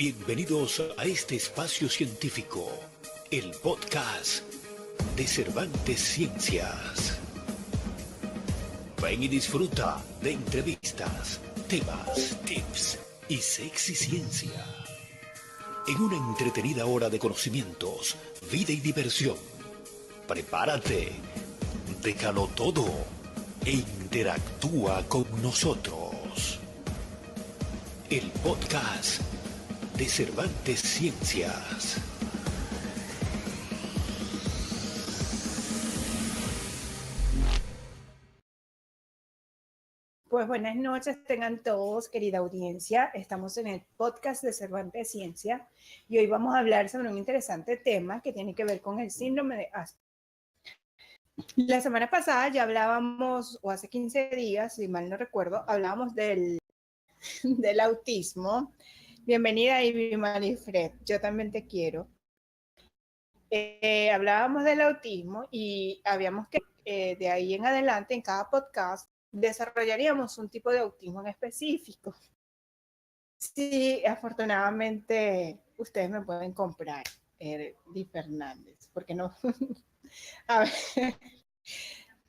Bienvenidos a este espacio científico, el podcast de Cervantes Ciencias. Ven y disfruta de entrevistas, temas, tips y sexy ciencia. En una entretenida hora de conocimientos, vida y diversión. Prepárate, déjalo todo e interactúa con nosotros. El podcast de Cervantes Ciencias. Pues buenas noches tengan todos, querida audiencia. Estamos en el podcast de Cervantes Ciencia y hoy vamos a hablar sobre un interesante tema que tiene que ver con el síndrome de Asperger. La semana pasada ya hablábamos, o hace 15 días, si mal no recuerdo, hablábamos del autismo. Bienvenida, Ivy Marifred, yo también te quiero. Hablábamos del autismo y habíamos que de ahí en adelante, en cada podcast, desarrollaríamos un tipo de autismo en específico. Sí, afortunadamente ustedes me pueden comprar, Di Fernández, porque no. A ver.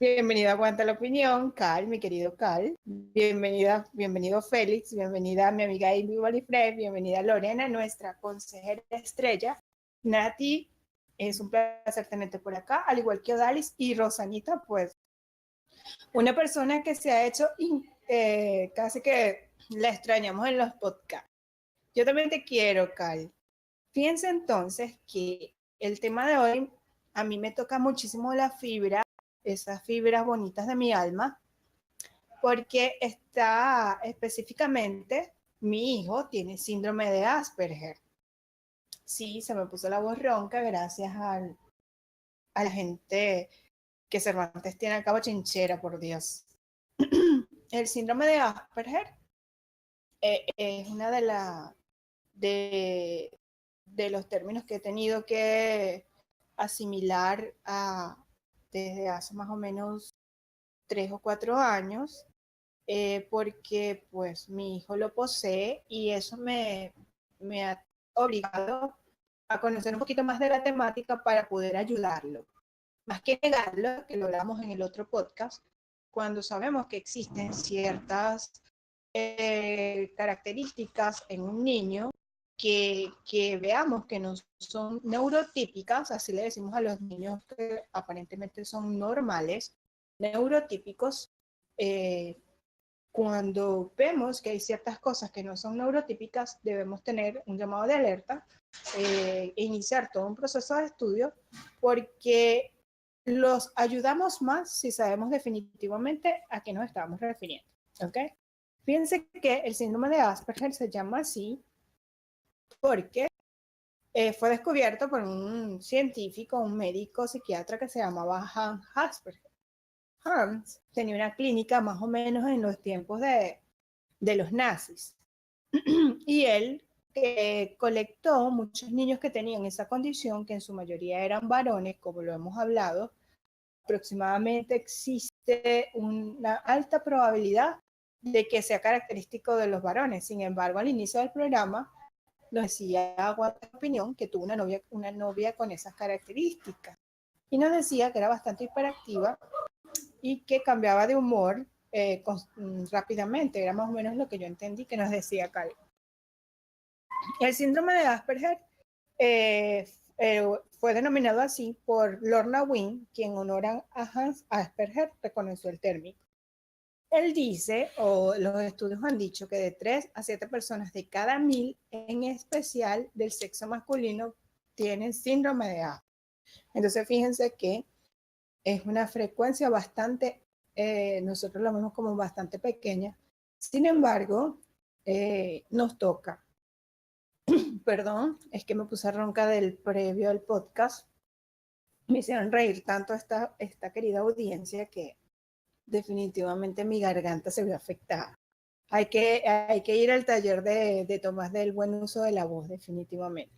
Bienvenido a Aguanta la Opinión, Cal, mi querido Cal. Bienvenido Félix, bienvenida mi amiga Amy Walifred, bienvenida Lorena, nuestra consejera estrella. Nati, es un placer tenerte por acá, al igual que Odalis y Rosanita, pues una persona que se ha hecho casi que la extrañamos en los podcasts. Yo también te quiero, Cal. Fíjense entonces que el tema de hoy a mí me toca muchísimo la fibra, esas fibras bonitas de mi alma, porque está específicamente, mi hijo tiene síndrome de Asperger. Sí, se me puso la voz ronca gracias a la gente que Cervantes tiene a cabo chinchera, por Dios. El síndrome de Asperger es una de los términos que he tenido que asimilar desde hace más o menos 3 o 4 años, porque pues mi hijo lo posee y eso me ha obligado a conocer un poquito más de la temática para poder ayudarlo. Más que negarlo, que lo hablamos en el otro podcast, cuando sabemos que existen ciertas características en un niño que veamos que no son neurotípicas, así le decimos a los niños que aparentemente son normales, neurotípicos, cuando vemos que hay ciertas cosas que no son neurotípicas, debemos tener un llamado de alerta e iniciar todo un proceso de estudio, porque los ayudamos más si sabemos definitivamente a qué nos estamos refiriendo. ¿Ok? Fíjense que el síndrome de Asperger se llama así porque fue descubierto por un científico, un médico psiquiatra que se llamaba Hans Asperger. Hans tenía una clínica más o menos en los tiempos de los nazis y él colectó muchos niños que tenían esa condición, que en su mayoría eran varones, como lo hemos hablado. Aproximadamente existe una alta probabilidad de que sea característico de los varones. Sin embargo, al inicio del programa nos decía Aguanta Opinión que tuvo una novia con esas características y nos decía que era bastante hiperactiva y que cambiaba de humor rápidamente. Era más o menos lo que yo entendí que nos decía Cal. El síndrome de Asperger fue denominado así por Lorna Wynne, quien en honor a Hans Asperger reconoció el término. Él dice, o los estudios han dicho, que de 3 a 7 personas de cada 1000, en especial del sexo masculino, tienen síndrome de Asperger. Entonces, fíjense que es una frecuencia bastante, nosotros lo vemos como bastante pequeña. Sin embargo, nos toca. Perdón, es que me puse ronca del previo al podcast. Me hicieron reír tanto esta querida audiencia que definitivamente mi garganta se ve afectada. Hay que ir al taller de Tomás del buen uso de la voz, definitivamente.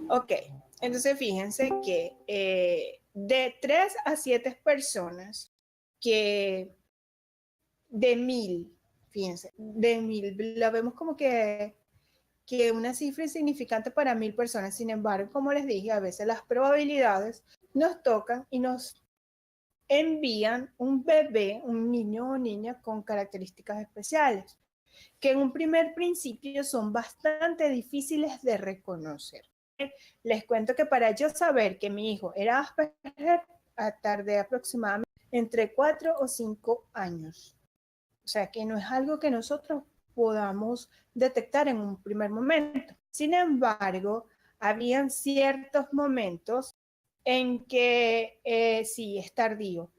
Ok, entonces fíjense que de 3 a 7 personas que de 1000, fíjense, de 1000. La vemos como que una cifra insignificante para 1000 personas. Sin embargo, como les dije, a veces las probabilidades nos tocan y nos envían un bebé, un niño o niña con características especiales, que en un primer principio son bastante difíciles de reconocer. Les cuento que para yo saber que mi hijo era Asperger, tardé aproximadamente entre 4 o 5 años. O sea que no es algo que nosotros podamos detectar en un primer momento. Sin embargo, habían ciertos momentos en que sí, es tardío.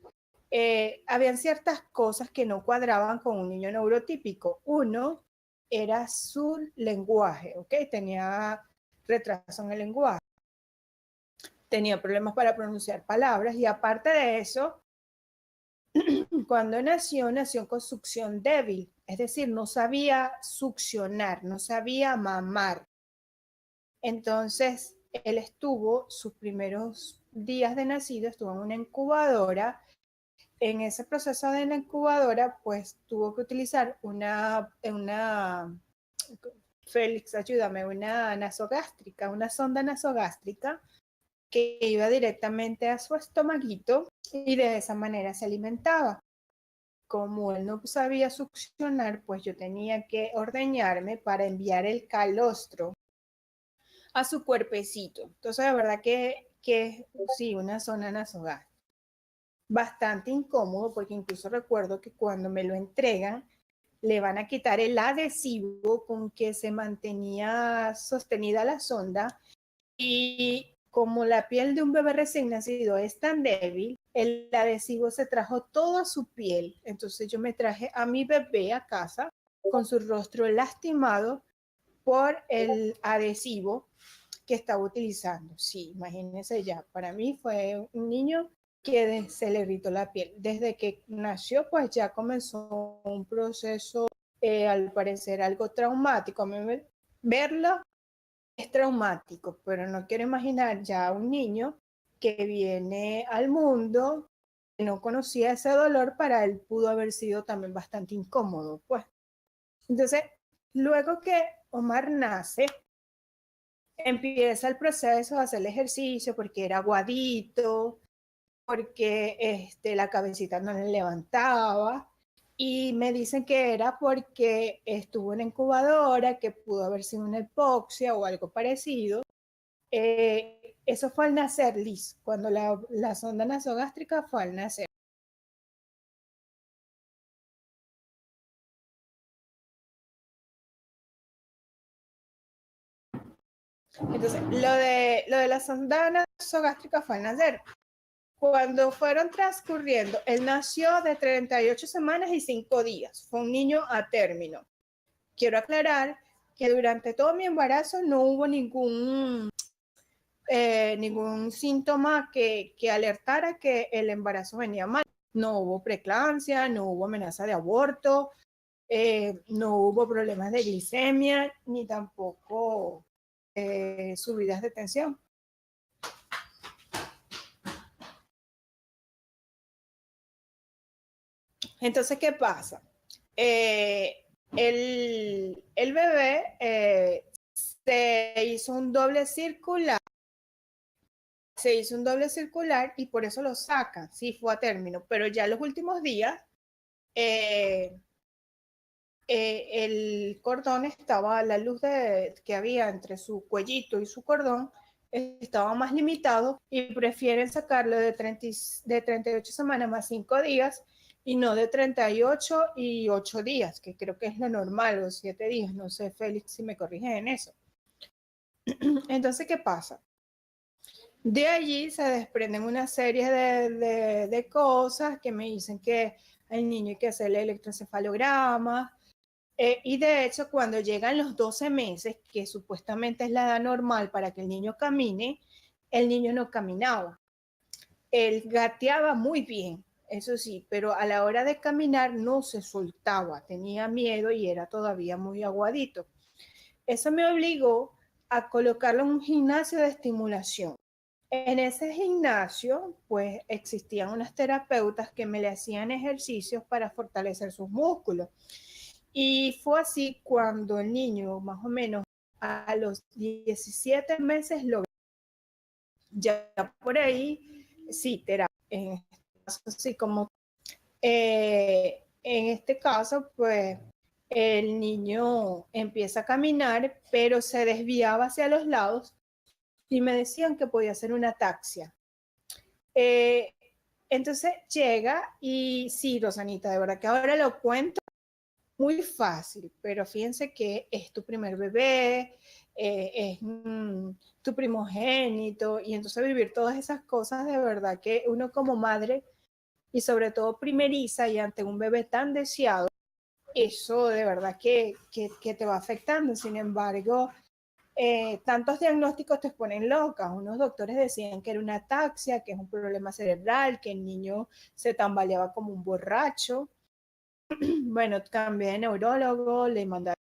Habían ciertas cosas que no cuadraban con un niño neurotípico. Uno era su lenguaje, ¿ok? Tenía retraso en el lenguaje. Tenía problemas para pronunciar palabras y aparte de eso, cuando nació con succión débil, es decir, no sabía succionar, no sabía mamar. Entonces, él estuvo, sus primeros días de nacido, estuvo en una incubadora. En ese proceso de la incubadora, pues tuvo que utilizar Félix, ayúdame, una nasogástrica, una sonda nasogástrica que iba directamente a su estomaguito y de esa manera se alimentaba. Como él no sabía succionar, pues yo tenía que ordeñarme para enviar el calostro a su cuerpecito. Entonces, de verdad que sí, una zona nasogástrica. Bastante incómodo porque incluso recuerdo que cuando me lo entregan, le van a quitar el adhesivo con que se mantenía sostenida la sonda y como la piel de un bebé recién nacido es tan débil, el adhesivo se trajo toda su piel. Entonces yo me traje a mi bebé a casa con su rostro lastimado por el adhesivo que estaba utilizando. Sí, imagínense ya, para mí fue un niño que se le irritó la piel. Desde que nació, pues ya comenzó un proceso, al parecer, algo traumático. A mí verlo es traumático, pero no quiero imaginar ya un niño que viene al mundo, que no conocía ese dolor, para él pudo haber sido también bastante incómodo, pues. Entonces, luego que Omar nace, empieza el proceso de hacer el ejercicio porque era aguadito, porque la cabecita no le levantaba y me dicen que era porque estuvo en incubadora, que pudo haber sido una hipoxia o algo parecido. Eso fue al nacer, Liz, cuando la sonda nasogástrica fue al nacer. Entonces, lo de la sonda nasogástrica fue al nacer. Cuando fueron transcurriendo, él nació de 38 semanas y 5 días. Fue un niño a término. Quiero aclarar que durante todo mi embarazo no hubo ningún síntoma que alertara que el embarazo venía mal. No hubo preeclampsia, no hubo amenaza de aborto, no hubo problemas de glicemia, ni tampoco subidas de tensión. Entonces, ¿qué pasa? El bebé se hizo un doble circular y por eso lo sacan, sí fue a término, pero ya en los últimos días el cordón estaba, la luz que había entre su cuellito y su cordón estaba más limitado y prefieren sacarlo de 38 semanas más 5 días y no de 38 y 8 días, que creo que es lo normal, o 7 días, no sé, Félix, si me corriges en eso. Entonces, ¿qué pasa? De allí se desprenden una serie de cosas que me dicen que al niño hay que hacerle electroencefalograma. Y de hecho, cuando llegan los 12 meses, que supuestamente es la edad normal para que el niño camine, el niño no caminaba. Él gateaba muy bien, eso sí, pero a la hora de caminar no se soltaba, tenía miedo y era todavía muy aguadito. Eso me obligó a colocarlo en un gimnasio de estimulación. En ese gimnasio, pues existían unas terapeutas que me le hacían ejercicios para fortalecer sus músculos. Y fue así cuando el niño, más o menos a los 17 meses, lo ya por ahí, sí, terapia. En este caso, sí, como en este caso, pues el niño empieza a caminar, pero se desviaba hacia los lados y me decían que podía ser una ataxia. Eh, entonces llega y sí, Rosanita, de verdad que ahora lo cuento muy fácil, pero fíjense que es tu primer bebé, es tu primogénito, y entonces vivir todas esas cosas, de verdad que uno como madre, y sobre todo primeriza y ante un bebé tan deseado, eso de verdad que te va afectando. Sin embargo, tantos diagnósticos te ponen locas. Unos doctores decían que era una ataxia, que es un problema cerebral, que el niño se tambaleaba como un borracho. Bueno, cambié de neurólogo, le mandaron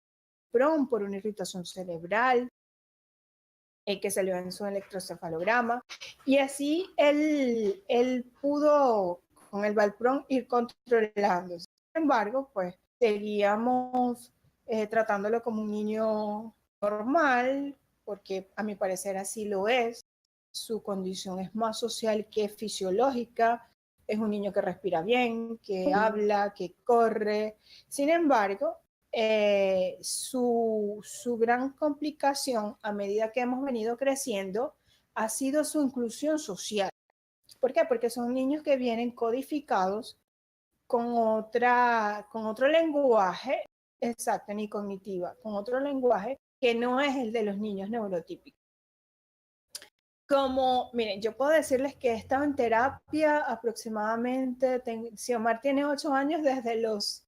PROM por una irritación cerebral, que salió en su electrocefalograma. Y así él pudo con el Valpron ir controlando. Sin embargo, pues seguíamos tratándolo como un niño normal, porque a mi parecer así lo es. Su condición es más social que fisiológica. Es un niño que respira bien, que habla, que corre. Sin embargo, su gran complicación a medida que hemos venido creciendo ha sido su inclusión social. ¿Por qué? Porque son niños que vienen codificados con otro lenguaje, exacto, ni cognitiva, con otro lenguaje que no es el de los niños neurotípicos. Como, miren, yo puedo decirles que he estado en terapia aproximadamente, si Omar tiene 8 años, desde los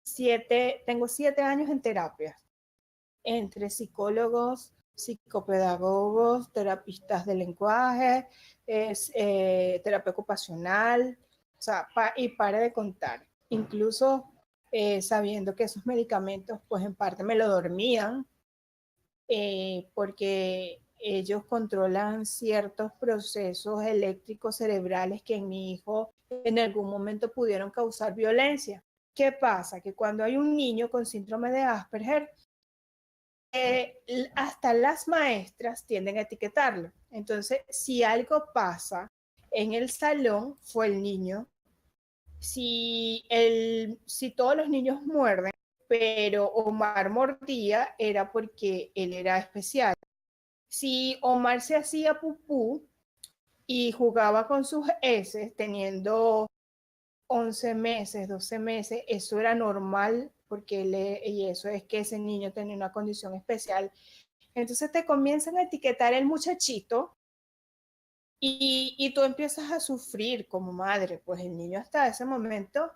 7, tengo 7 años en terapia, entre psicólogos, psicopedagogos, terapistas de lenguaje, terapia ocupacional, o sea, y pare de contar. Incluso sabiendo que esos medicamentos, pues en parte me lo dormían, porque ellos controlan ciertos procesos eléctricos cerebrales que en mi hijo en algún momento pudieron causar violencia. ¿Qué pasa? Que cuando hay un niño con síndrome de Asperger, hasta las maestras tienden a etiquetarlo. Entonces, si algo pasa en el salón, fue el niño. Si todos los niños muerden, pero Omar mordía, era porque él era especial. Si Omar se hacía pupú y jugaba con sus heces, teniendo 11 meses, 12 meses, eso era normal, porque y eso es que ese niño tenía una condición especial. Entonces te comienzan a etiquetar el muchachito y tú empiezas a sufrir como madre, pues el niño hasta ese momento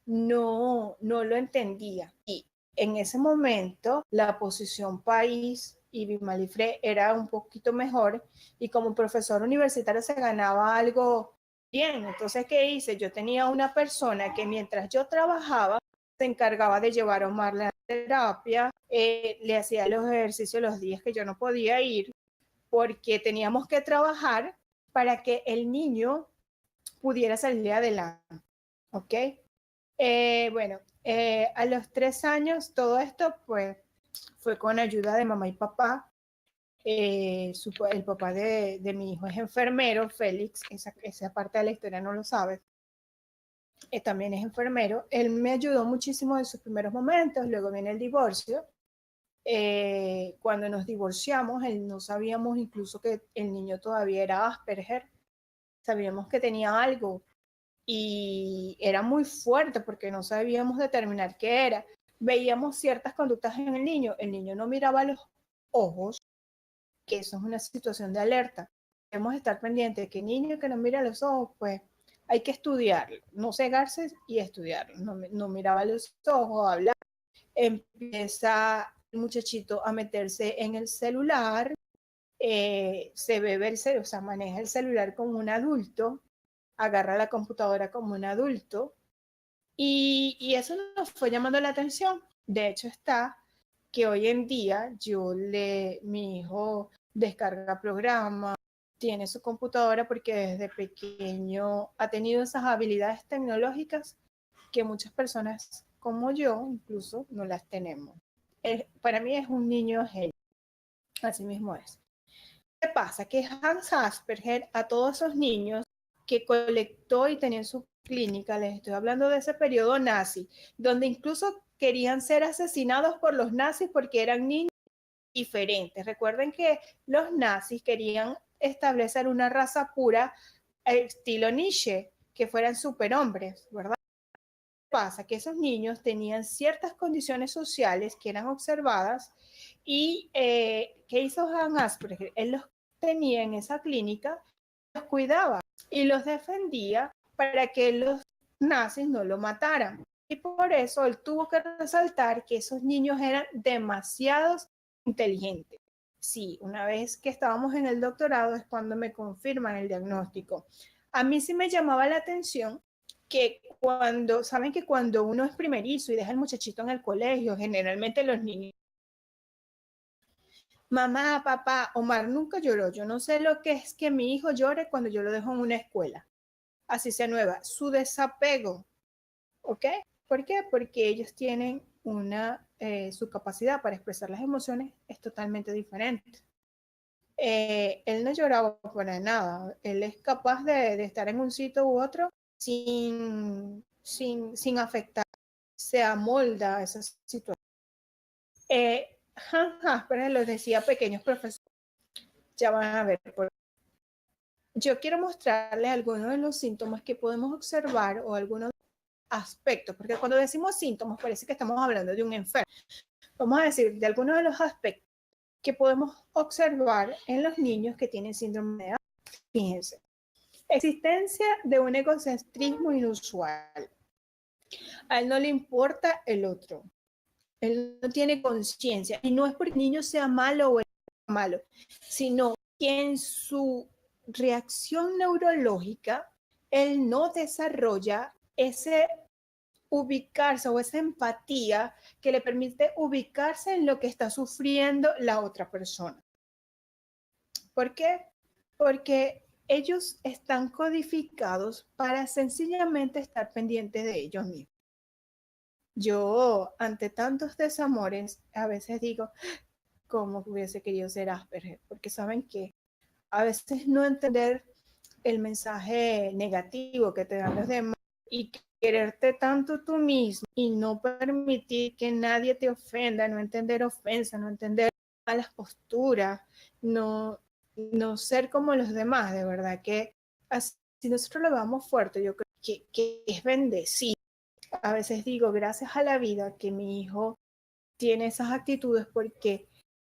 no lo entendía. Y en ese momento la posición país y Bimalifre era un poquito mejor, y como profesor universitario se ganaba algo bien. Entonces, ¿qué hice? Yo tenía una persona que mientras yo trabajaba se encargaba de llevar a Omar a la terapia, le hacía los ejercicios los días que yo no podía ir, porque teníamos que trabajar para que el niño pudiera salir adelante. ¿Ok? Bueno, a los 3 años todo esto pues fue con ayuda de mamá y papá. El papá de mi hijo es enfermero, Félix, esa parte de la historia no lo sabes. También es enfermero. Él me ayudó muchísimo en sus primeros momentos, luego viene el divorcio. Cuando nos divorciamos, no sabíamos incluso que el niño todavía era Asperger, sabíamos que tenía algo y era muy fuerte porque no sabíamos determinar qué era. Veíamos ciertas conductas en el niño no miraba los ojos, que eso es una situación de alerta. Debemos estar pendientes de que el niño que no mira los ojos, pues hay que estudiarlo, no cegarse y estudiarlo. No miraba los ojos, hablaba, empieza el muchachito a meterse en el celular, se bebe el celular, o sea, maneja el celular como un adulto, agarra la computadora como un adulto, y eso nos fue llamando la atención. De hecho está que hoy en día mi hijo descarga programas, tiene su computadora porque desde pequeño ha tenido esas habilidades tecnológicas que muchas personas como yo incluso no las tenemos. Para mí es un niño genio, así mismo es. ¿Qué pasa? Que Hans Asperger a todos esos niños que colectó y tenía en su clínica, les estoy hablando de ese periodo nazi, donde incluso querían ser asesinados por los nazis porque eran niños diferentes. Recuerden que los nazis querían establecer una raza pura, estilo Nietzsche, que fueran superhombres, ¿verdad? Pasa que esos niños tenían ciertas condiciones sociales que eran observadas y ¿qué hizo Hans Asperger? Él los tenía en esa clínica, los cuidaba y los defendía para que los nazis no lo mataran. Y por eso él tuvo que resaltar que esos niños eran demasiado inteligentes. Sí, una vez que estábamos en el doctorado es cuando me confirman el diagnóstico. A mí sí me llamaba la atención que saben que cuando uno es primerizo y deja el muchachito en el colegio, generalmente los niños, mamá, papá, Omar nunca lloró. Yo no sé lo que es que mi hijo llore cuando yo lo dejo en una escuela, así sea nueva. Su desapego, ¿ok? ¿Por qué? Porque ellos tienen su capacidad para expresar las emociones es totalmente diferente. Él no lloraba para nada. Él es capaz de estar en un sitio u otro sin afectar. Se amolda a esa situación. Hans Asperger los decía pequeños profesores. Ya van a ver. Yo quiero mostrarles algunos de los síntomas que podemos observar o algunos aspectos, porque cuando decimos síntomas parece que estamos hablando de un enfermo. Vamos a decir de algunos de los aspectos que podemos observar en los niños que tienen síndrome de Asperger. Fíjense. Existencia de un egocentrismo inusual. A él no le importa el otro. Él no tiene conciencia. Y no es porque el niño sea malo o malo, sino que en su reacción neurológica, él no desarrolla ese ubicarse o esa empatía que le permite ubicarse en lo que está sufriendo la otra persona. ¿Por qué? Porque ellos están codificados para sencillamente estar pendientes de ellos mismos. Yo, ante tantos desamores, a veces digo, ¿cómo hubiese querido ser Asperger? Porque saben que a veces no entender el mensaje negativo que te dan los demás y quererte tanto tú mismo y no permitir que nadie te ofenda, no entender ofensa, no entender malas posturas, no ser como los demás, de verdad que así, si nosotros lo vamos fuerte, yo creo que es bendecido. A veces digo, gracias a la vida que mi hijo tiene esas actitudes porque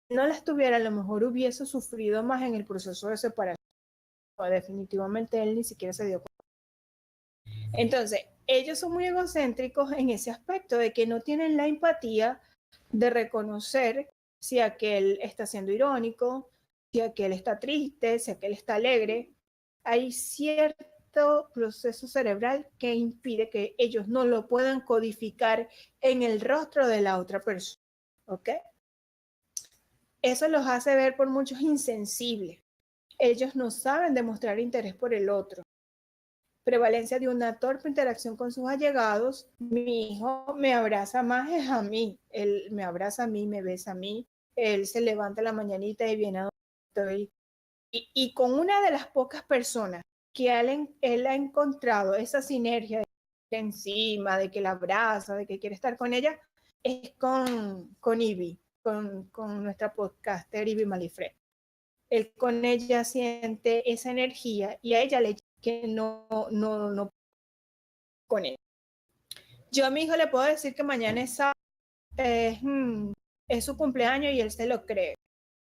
si no las tuviera, a lo mejor hubiese sufrido más en el proceso de separación. Definitivamente él ni siquiera se dio cuenta. Entonces, ellos son muy egocéntricos en ese aspecto de que no tienen la empatía de reconocer si aquel está siendo irónico, si aquel está triste, si aquel está alegre. Hay cierto proceso cerebral que impide que ellos no lo puedan codificar en el rostro de la otra persona. ¿Ok? Eso los hace ver por muchos insensibles. Ellos no saben demostrar interés por el otro. Prevalencia de una torpe interacción con sus allegados. Mi hijo me abraza más es a mí. Él me abraza a mí, me besa a mí. Él se levanta la mañanita y viene a donde estoy. Y con una de las pocas personas que él ha encontrado esa sinergia de encima, de que la abraza, de que quiere estar con ella, es con Ivy, con nuestra podcaster Ivy Malifred. Él con ella siente esa energía y a ella le que no con él. Yo a mi hijo le puedo decir que mañana es su cumpleaños y él se lo cree.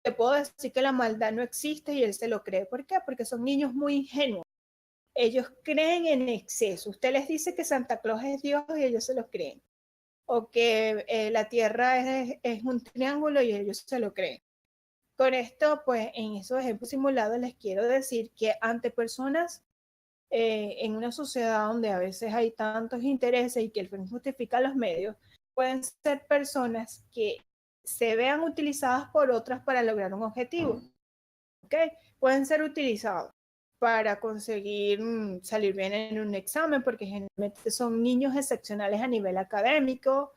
Le puedo decir que la maldad no existe y él se lo cree. ¿Por qué? Porque son niños muy ingenuos. Ellos creen en exceso. Usted les dice que Santa Claus es Dios y ellos se lo creen. O que la Tierra es un triángulo y ellos se lo creen. Con esto, pues en esos ejemplos simulados les quiero decir que ante personas en una sociedad donde a veces hay tantos intereses y que el fin justifica los medios, pueden ser personas que se vean utilizadas por otras para lograr un objetivo. ¿ok? Pueden ser utilizados para conseguir salir bien en un examen, porque generalmente son niños excepcionales a nivel académico,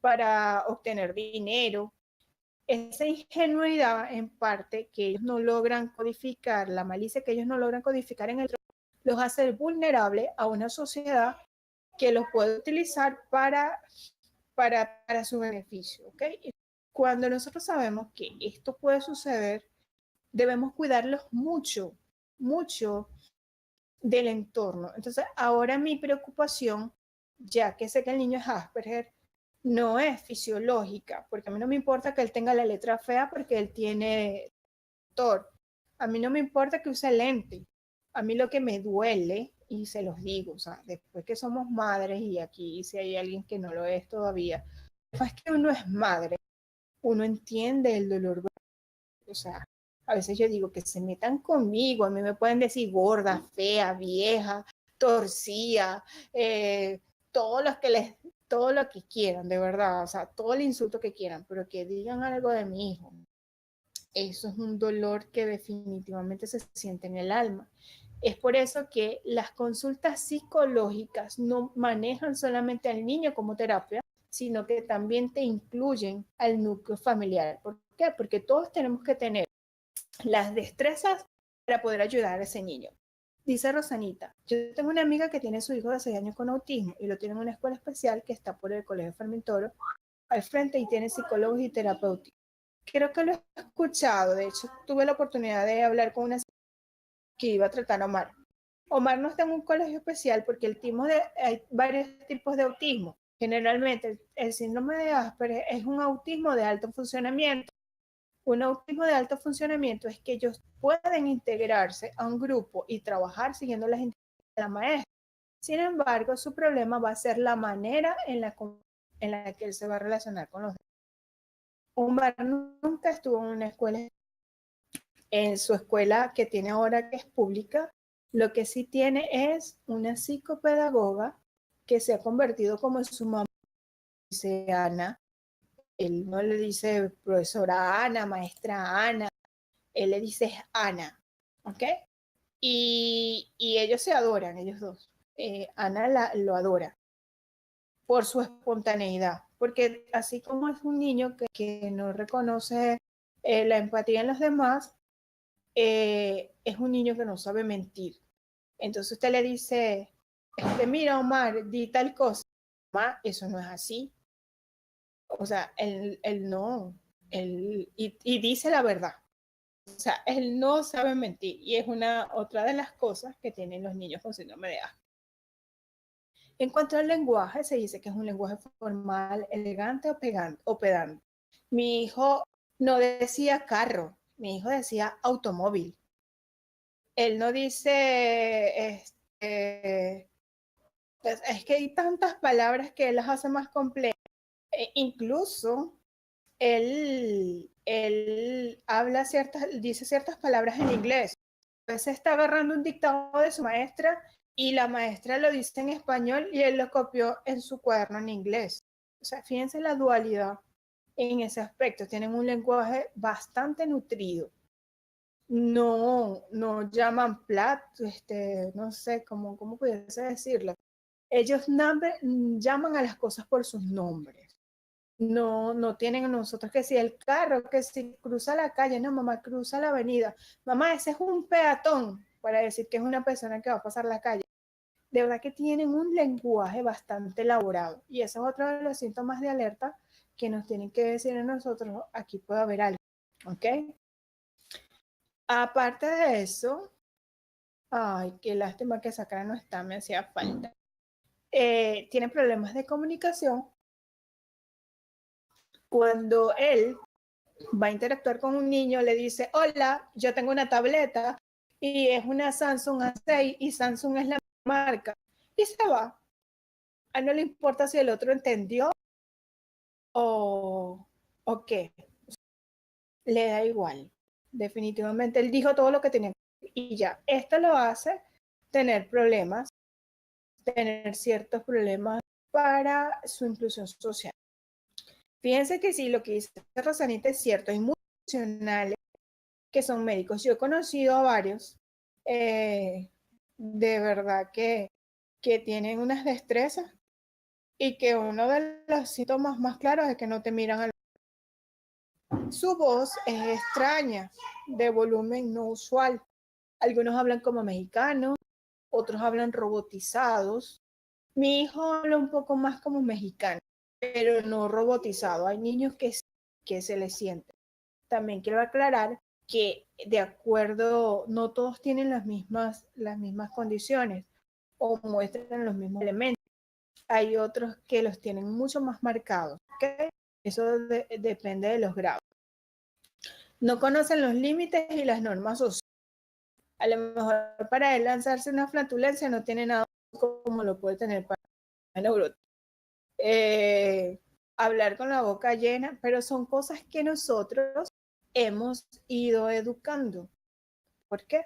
para obtener dinero. Esa ingenuidad, en parte, que ellos no logran codificar, la malicia que ellos no logran codificar en el los hace vulnerables a una sociedad que los puede utilizar para su beneficio, ¿ok? Cuando nosotros sabemos que esto puede suceder, debemos cuidarlos mucho, mucho del entorno. Entonces, ahora mi preocupación, ya que sé que el niño es Asperger, no es fisiológica, porque a mí no me importa que él tenga la letra fea porque él tiene doctor. A mí no me importa que use lente. A mí lo que me duele, y se los digo, o sea, después que somos madres, y aquí si hay alguien que no lo es todavía, es que uno es madre, uno entiende el dolor. O sea, a veces yo digo que se metan conmigo, a mí me pueden decir gorda, fea, vieja, torcida, todo lo que les, todo lo que quieran, de verdad, o sea, todo el insulto que quieran, pero que digan algo de mi hijo. Eso es un dolor que definitivamente se siente en el alma. Es por eso que las consultas psicológicas no manejan solamente al niño como terapia, sino que también te incluyen al núcleo familiar. ¿Por qué? Porque todos tenemos que tener las destrezas para poder ayudar a ese niño. Dice Rosanita, yo tengo una amiga que tiene su hijo de 6 años con autismo y lo tiene en una escuela especial que está por el Colegio Fermentoro al frente y tiene psicólogos y terapeutas. Creo que lo he escuchado, de hecho tuve la oportunidad de hablar con una que iba a tratar a Omar. Omar no está en un colegio especial porque hay varios tipos de autismo. Generalmente el síndrome de Asperger es un autismo de alto funcionamiento. Un autismo de alto funcionamiento es que ellos pueden integrarse a un grupo y trabajar siguiendo las instrucciones de la maestra. Sin embargo, su problema va a ser la manera en la que él se va a relacionar con los demás. Omar nunca estuvo en una escuela, en su escuela que tiene ahora, que es pública. Lo que sí tiene es una psicopedagoga que se ha convertido como en su mamá, dice Ana. Él no le dice profesora Ana, maestra Ana, él le dice Ana, ¿ok? Y ellos se adoran, ellos dos. Ana lo adora por su espontaneidad, porque así como es un niño que no reconoce la empatía en los demás, es un niño que no sabe mentir. Entonces usted le dice, mira Omar, di tal cosa. Omar, eso no es así. O sea, él no, y dice la verdad. O sea, él no sabe mentir y es otra de las cosas que tienen los niños con síndrome de Asperger. En cuanto al lenguaje, se dice que es un lenguaje formal, elegante o pedante. Mi hijo no decía carro, mi hijo decía automóvil. Él no dice, es que hay tantas palabras que él las hace más complejas. Incluso él dice ciertas palabras en inglés. A veces está agarrando un dictado de su maestra y la maestra lo dice en español y él lo copió en su cuaderno en inglés. O sea, fíjense la dualidad en ese aspecto. Tienen un lenguaje bastante nutrido. No llaman no sé cómo pudiese decirlo. Ellos llaman a las cosas por sus nombres. No tienen nosotros que si el carro, que si cruza la calle, no, mamá, cruza la avenida. Mamá, ese es un peatón, para decir que es una persona que va a pasar la calle. De verdad que tienen un lenguaje bastante elaborado. Y eso es otro de los síntomas de alerta que nos tienen que decir a nosotros, aquí puede haber algo. ¿Ok? Aparte de eso, ay, qué lástima que Sakara no está, me hacía falta. Tiene problemas de comunicación. Cuando él va a interactuar con un niño, le dice, hola, yo tengo una tableta y es una Samsung A6 y Samsung es la marca. Y se va. A él no le importa si el otro entendió o qué. Le da igual. Definitivamente, él dijo todo lo que tenía y ya. Esto lo hace tener problemas, tener ciertos problemas para su inclusión social. Fíjense que sí, lo que dice Rosanita es cierto, hay muchos emocionales que son médicos. Yo he conocido a varios, de verdad que tienen unas destrezas y que uno de los síntomas más claros es que no te miran al... Su voz es extraña, de volumen no usual. Algunos hablan como mexicanos, otros hablan robotizados. Mi hijo habla un poco más como mexicano, pero no robotizado. Hay niños que se les siente. También quiero aclarar que de acuerdo, no todos tienen las mismas condiciones o muestran los mismos elementos. Hay otros que los tienen mucho más marcados. ¿Okay? Eso depende de los grados. No conocen los límites y las normas sociales. A lo mejor para él lanzarse una flatulencia no tiene nada como lo puede tener para un neurótico. Hablar con la boca llena, pero son cosas que nosotros hemos ido educando. ¿Por qué?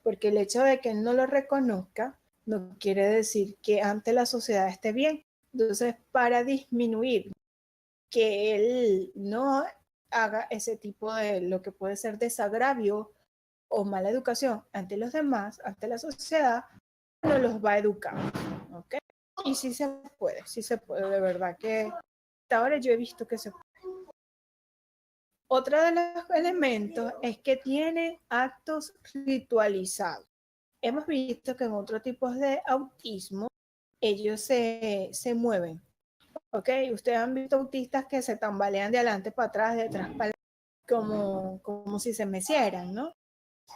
Porque el hecho de que él no lo reconozca no quiere decir que ante la sociedad esté bien. Entonces, para disminuir que él no haga ese tipo de lo que puede ser desagravio o mala educación ante los demás, ante la sociedad, no los va a educar. ¿Okay? Y sí se puede, de verdad que hasta ahora yo he visto que se puede. Otro de los elementos es que tiene actos ritualizados. Hemos visto que en otros tipos de autismo ellos se mueven. ¿Ok? Ustedes han visto autistas que se tambalean de adelante para atrás, de atrás para adelante, como si se mecieran, ¿no?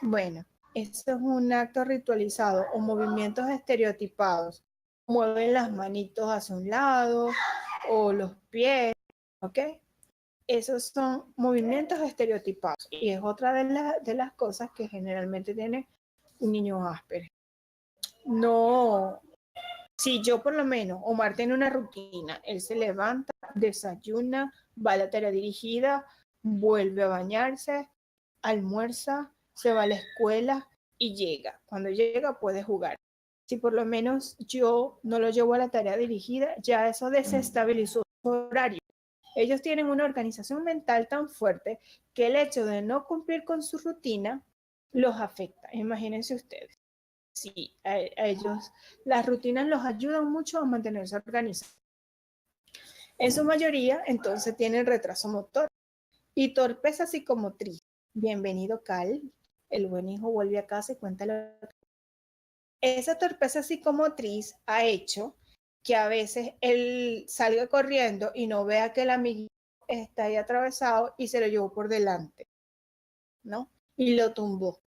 Bueno, esto es un acto ritualizado o movimientos estereotipados. Mueven las manitos hacia un lado o los pies, ¿ok? Esos son movimientos estereotipados y es otra de las cosas que generalmente tiene un niño Asperger. No, si yo por lo menos, Omar tiene una rutina, él se levanta, desayuna, va a la tarea dirigida, vuelve a bañarse, almuerza, se va a la escuela y llega. Cuando llega puede jugar. Si por lo menos yo no lo llevo a la tarea dirigida, ya eso desestabilizó su horario. Ellos tienen una organización mental tan fuerte que el hecho de no cumplir con su rutina los afecta. Imagínense ustedes. Sí, a ellos las rutinas los ayudan mucho a mantenerse organizados. En su mayoría, entonces, tienen retraso motor y torpeza psicomotriz. Bienvenido, Cal. El buen hijo vuelve a casa y cuéntalo. Esa torpeza psicomotriz ha hecho que a veces él salga corriendo y no vea que el amiguito está ahí atravesado y se lo llevó por delante, ¿no? Y lo tumbó.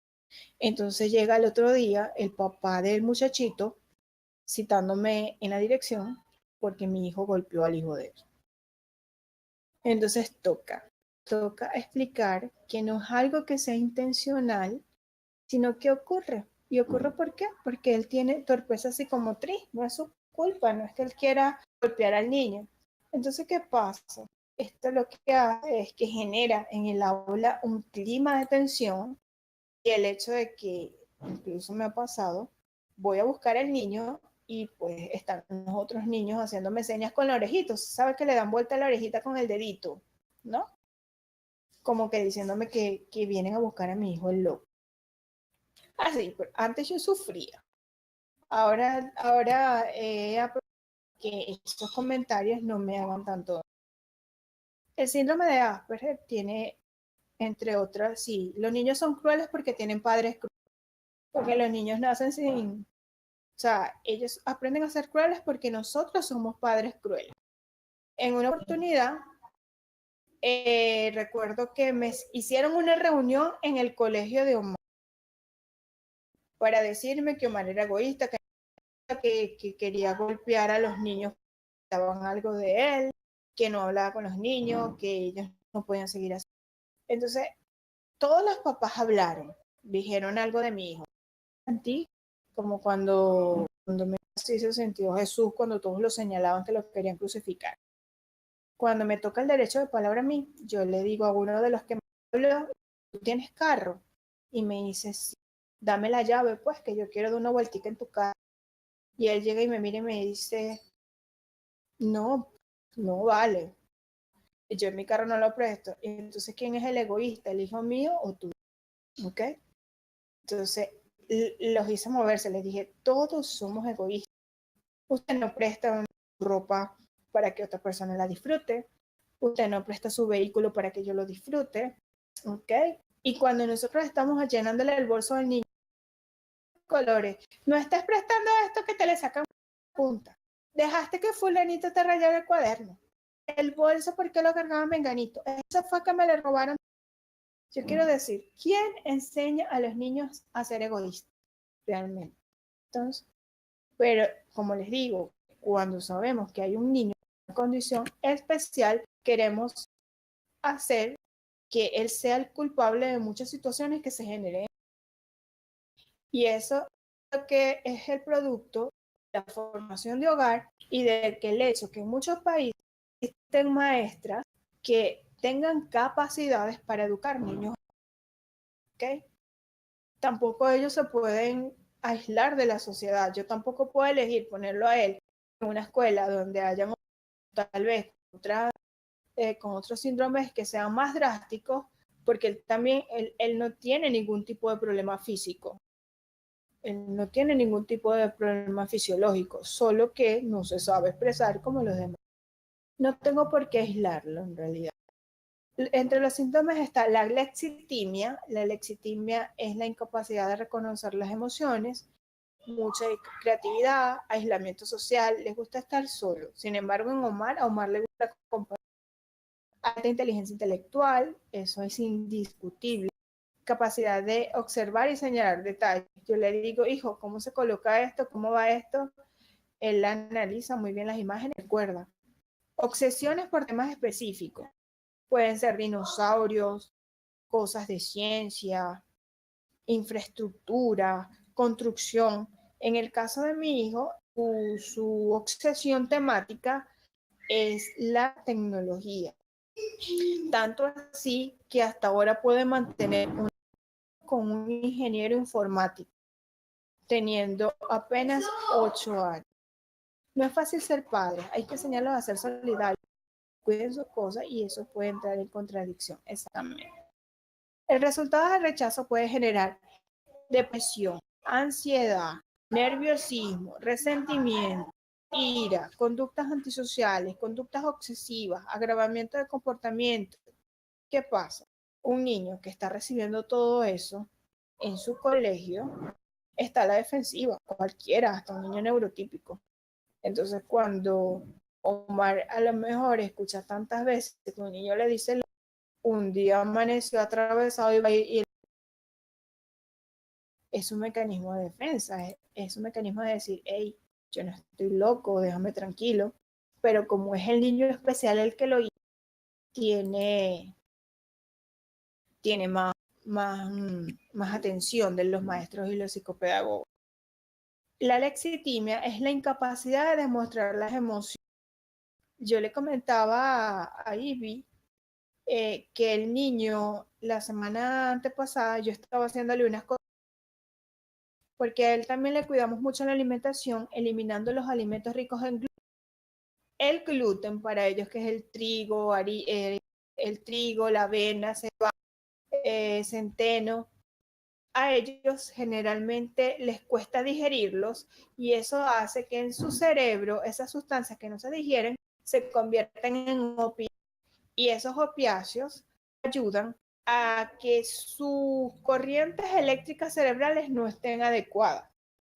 Entonces llega el otro día el papá del muchachito citándome en la dirección porque mi hijo golpeó al hijo de él. Entonces toca explicar que no es algo que sea intencional, sino que ocurre. ¿Y ocurre por qué? Porque él tiene torpeza psicomotriz, no es su culpa, no es que él quiera golpear al niño. Entonces, ¿qué pasa? Esto lo que hace es que genera en el aula un clima de tensión y el hecho de que, incluso me ha pasado, voy a buscar al niño y pues están los otros niños haciéndome señas con la orejita. ¿Sabes que le dan vuelta a la orejita con el dedito? ¿No? Como que diciéndome que vienen a buscar a mi hijo el loco. Así, pero antes yo sufría. Ahora que estos comentarios no me hagan tanto. El síndrome de Asperger tiene, entre otras, sí, los niños son crueles porque tienen padres crueles, porque los niños nacen sin, o sea, ellos aprenden a ser crueles porque nosotros somos padres crueles. En una oportunidad, recuerdo que me hicieron una reunión en el colegio de Omar para decirme que Omar era egoísta, que quería golpear a los niños que estaban algo de él, que no hablaba con los niños, que ellos no podían seguir así. Entonces, todos los papás hablaron, dijeron algo de mi hijo. Sentí como cuando me hizo sentido Jesús, cuando todos lo señalaban que lo querían crucificar. Cuando me toca el derecho de palabra a mí, yo le digo a uno de los que me habló, ¿tú tienes carro? Y me dice, sí, dame la llave, pues, que yo quiero dar una vueltica en tu casa. Y él llega y me mira y me dice, no, no vale. Yo en mi carro no lo presto. Entonces, ¿quién es el egoísta? ¿El hijo mío o tú? ¿ok? Entonces, los hice moverse, les dije, todos somos egoístas. Usted no presta ropa para que otra persona la disfrute. Usted no presta su vehículo para que yo lo disfrute. ¿Ok? Y cuando nosotros estamos llenándole el bolso al niño colores, no estés prestando esto que te le sacan punta. Dejaste que fulanito te rayara el cuaderno. El bolso, ¿por qué lo cargaba menganito? Eso fue que me le robaron. Yo quiero decir, ¿quién enseña a los niños a ser egoístas realmente? Entonces, pero como les digo, cuando sabemos que hay un niño en una condición especial, queremos hacer que él sea el culpable de muchas situaciones que se generen. Y eso es lo que es el producto de la formación de hogar y de que el hecho que en muchos países existen maestras que tengan capacidades para educar niños. ¿Okay? Tampoco ellos se pueden aislar de la sociedad. Yo tampoco puedo elegir ponerlo a él en una escuela donde hayan tal vez con otros síndromes que sean más drásticos, porque él también él no tiene ningún tipo de problema físico. Él no tiene ningún tipo de problema fisiológico, solo que no se sabe expresar como los demás. No tengo por qué aislarlo en realidad. Entre los síntomas está la lexitimia. La lexitimia es la incapacidad de reconocer las emociones, mucha creatividad, aislamiento social, les gusta estar solo. Sin embargo, a Omar le gusta acompañar. Alta inteligencia intelectual, eso es indiscutible. Capacidad de observar y señalar detalles. Yo le digo, hijo, ¿cómo se coloca esto? ¿Cómo va esto? Él analiza muy bien las imágenes, recuerda. Obsesiones por temas específicos. Pueden ser dinosaurios, cosas de ciencia, infraestructura, construcción. En el caso de mi hijo, su obsesión temática es la tecnología. Tanto así que hasta ahora puede mantener con un ingeniero informático, teniendo apenas 8 años. No es fácil ser padre, hay que enseñarlos a ser solidarios, cuiden sus cosas y eso puede entrar en contradicción. Exactamente. El resultado del rechazo puede generar depresión, ansiedad, nerviosismo, resentimiento, ira, conductas antisociales, conductas obsesivas, agravamiento de comportamiento. ¿Qué pasa? Un niño que está recibiendo todo eso en su colegio está a la defensiva, cualquiera, hasta un niño neurotípico. Entonces, cuando Omar a lo mejor escucha tantas veces que un niño le dice, un día amaneció atravesado y es un mecanismo de defensa, es un mecanismo de decir, hey, yo no estoy loco, déjame tranquilo. Pero como es el niño especial el que lo tiene, tiene más atención de los maestros y los psicopedagogos. La lexitimia es la incapacidad de demostrar las emociones. Yo le comentaba a Ivy que el niño, la semana antepasada, yo estaba haciéndole unas cosas, porque a él también le cuidamos mucho la alimentación, eliminando los alimentos ricos en gluten. El gluten para ellos, que es el trigo, la avena, cebada, centeno, a ellos generalmente les cuesta digerirlos y eso hace que en su cerebro esas sustancias que no se digieren se convierten en opiáceos y esos opiáceos ayudan a que sus corrientes eléctricas cerebrales no estén adecuadas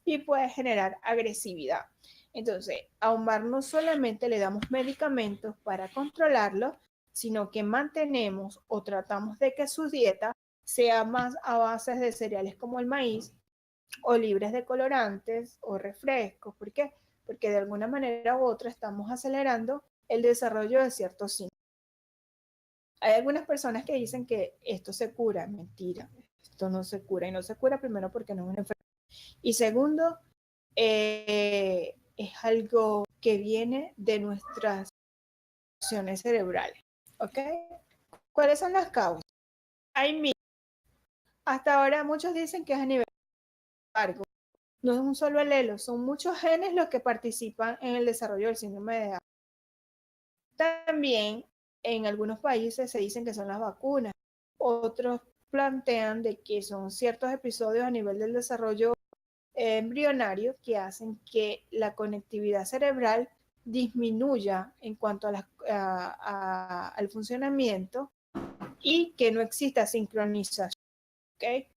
y puede generar agresividad. Entonces, a Omar no solamente le damos medicamentos para controlarlo, sino que mantenemos o tratamos de que su dieta sea más a base de cereales como el maíz o libres de colorantes o refrescos. ¿Por qué? Porque de alguna manera u otra estamos acelerando el desarrollo de ciertos síntomas. Hay algunas personas que dicen que esto se cura. Mentira, esto no se cura. Y no se cura primero porque no es una enfermedad. Y segundo, es algo que viene de nuestras funciones cerebrales. ¿Ok? ¿Cuáles son las causas? Hay mil. Hasta ahora muchos dicen que es a nivel largo. No es un solo alelo, son muchos genes los que participan en el desarrollo del síndrome de Down. También en algunos países se dicen que son las vacunas, otros plantean de que son ciertos episodios a nivel del desarrollo embrionario que hacen que la conectividad cerebral disminuya en cuanto al funcionamiento y que no exista sincronización. ¿Okay?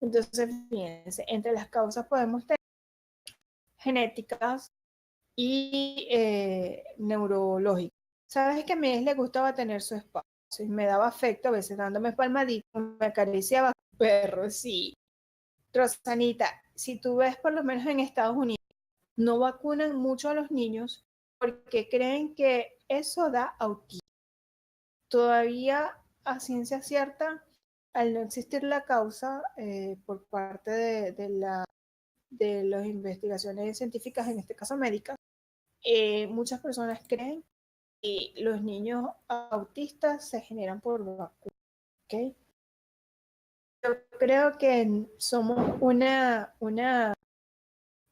Entonces, fíjense, entre las causas podemos tener genéticas y neurológicas. Sabes que a mí le gustaba tener su espacio y me daba afecto, a veces dándome palmaditas, me acariciaba perro, sí. Rosanita, si tú ves por lo menos en Estados Unidos, no vacunan mucho a los niños porque creen que eso da autismo. Todavía a ciencia cierta, al no existir la causa por parte de las investigaciones científicas, en este caso médicas, muchas personas creen que los niños autistas se generan por vacunas. ¿Okay? Yo creo que somos una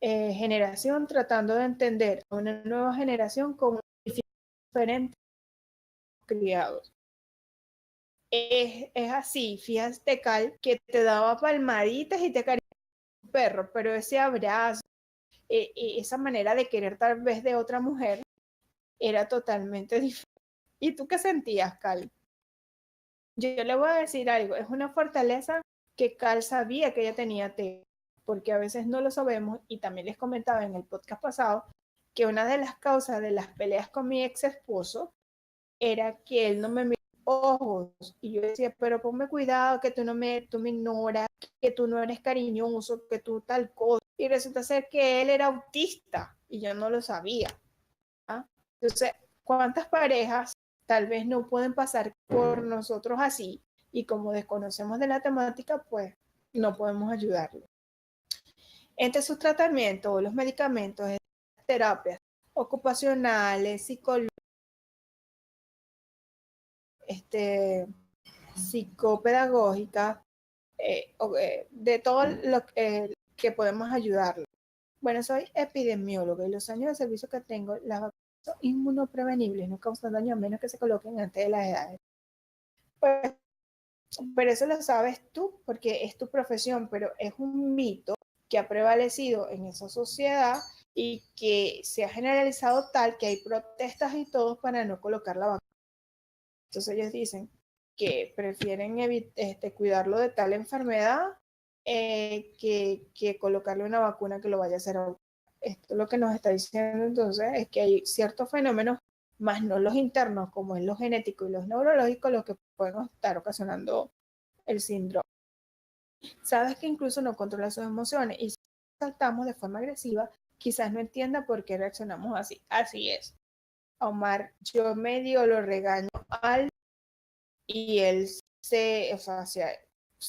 generación tratando de entender a una nueva generación como diferentes criados. Es así, fíjate, Cal, que te daba palmaditas y te acariciaba un perro, pero ese abrazo, esa manera de querer tal vez de otra mujer, era totalmente diferente. ¿Y tú qué sentías, Cal? Yo le voy a decir algo, es una fortaleza que Cal sabía que ella tenía TEA, porque a veces no lo sabemos, y también les comentaba en el podcast pasado que una de las causas de las peleas con mi ex esposo era que él no me miraba ojos y yo decía, pero ponme cuidado que tú me ignoras, que tú no eres cariñoso, que tú tal cosa, y resulta ser que él era autista y yo no lo sabía. ¿Ah? Entonces, ¿cuántas parejas tal vez no pueden pasar por nosotros así y como desconocemos de la temática, pues no podemos ayudarlo? Entre sus tratamientos, los medicamentos, terapias ocupacionales, psicológicas, psicopedagógicas, de todo lo que podemos ayudarlo. Bueno, soy epidemióloga y los años de servicio que tengo, las vacunas son inmunoprevenibles, no causan daño a menos que se coloquen antes de las edades. Pues, pero eso lo sabes tú porque es tu profesión, pero es un mito que ha prevalecido en esa sociedad y que se ha generalizado tal que hay protestas y todo para no colocar la vacuna. Entonces ellos dicen que prefieren cuidarlo de tal enfermedad que colocarle una vacuna que lo vaya a hacer. Esto lo que nos está diciendo entonces es que hay ciertos fenómenos, más no los internos, como es lo genético y los neurológicos, los que pueden estar ocasionando el síndrome. Sabes que incluso no controla sus emociones y si saltamos de forma agresiva, quizás no entienda por qué reaccionamos así. Así es. Omar, yo medio lo regaño al y él se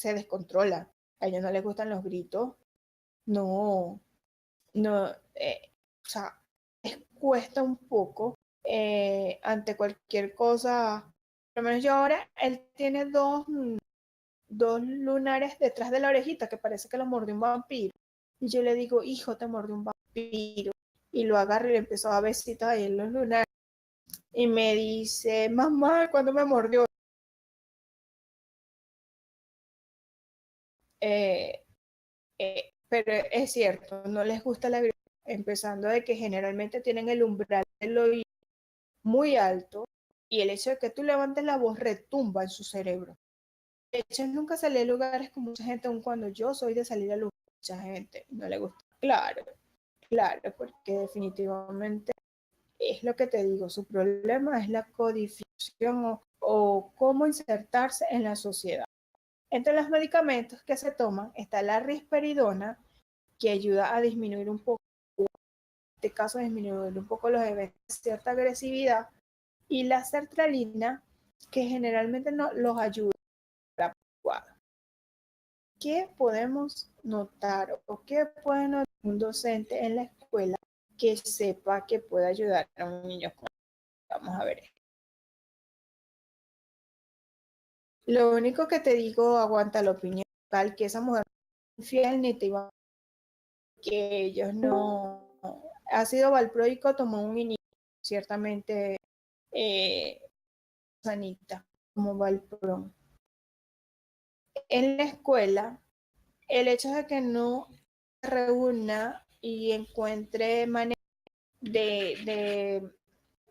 descontrola. A ellos no les gustan los gritos. No, no, o sea, les cuesta un poco ante cualquier cosa. Por lo menos yo ahora, él tiene dos lunares detrás de la orejita que parece que lo mordió un vampiro. Y yo le digo, hijo, te mordió un vampiro. Y lo agarro y le empezó a besitos ahí en los lunares. Y me dice, mamá, ¿cuándo me mordió? Pero es cierto, no les gusta la gripe, empezando de que generalmente tienen el umbral del oído muy alto y el hecho de que tú levantes la voz retumba en su cerebro. De hecho, nunca salí a lugares con mucha gente, aun cuando yo soy de salir a lugares con mucha gente, no le gusta. Claro, claro, porque definitivamente es lo que te digo, su problema es la codificación o cómo insertarse en la sociedad. Entre los medicamentos que se toman está la risperidona, que ayuda a disminuir un poco, en este caso disminuir un poco los eventos de cierta agresividad, y la sertralina, que generalmente no los ayuda a la adecuada. ¿Qué podemos notar o qué puede notar un docente en la escuela que sepa que puede ayudar a un niño con... Vamos a ver. Lo único que te digo, aguanta la opinión tal que esa mujer no es infiel ni te iba a... que ellos no... Ácido valproico tomó un inicio ciertamente sanita como valprón. en la escuela, el hecho de que no se reúna y encuentre manera de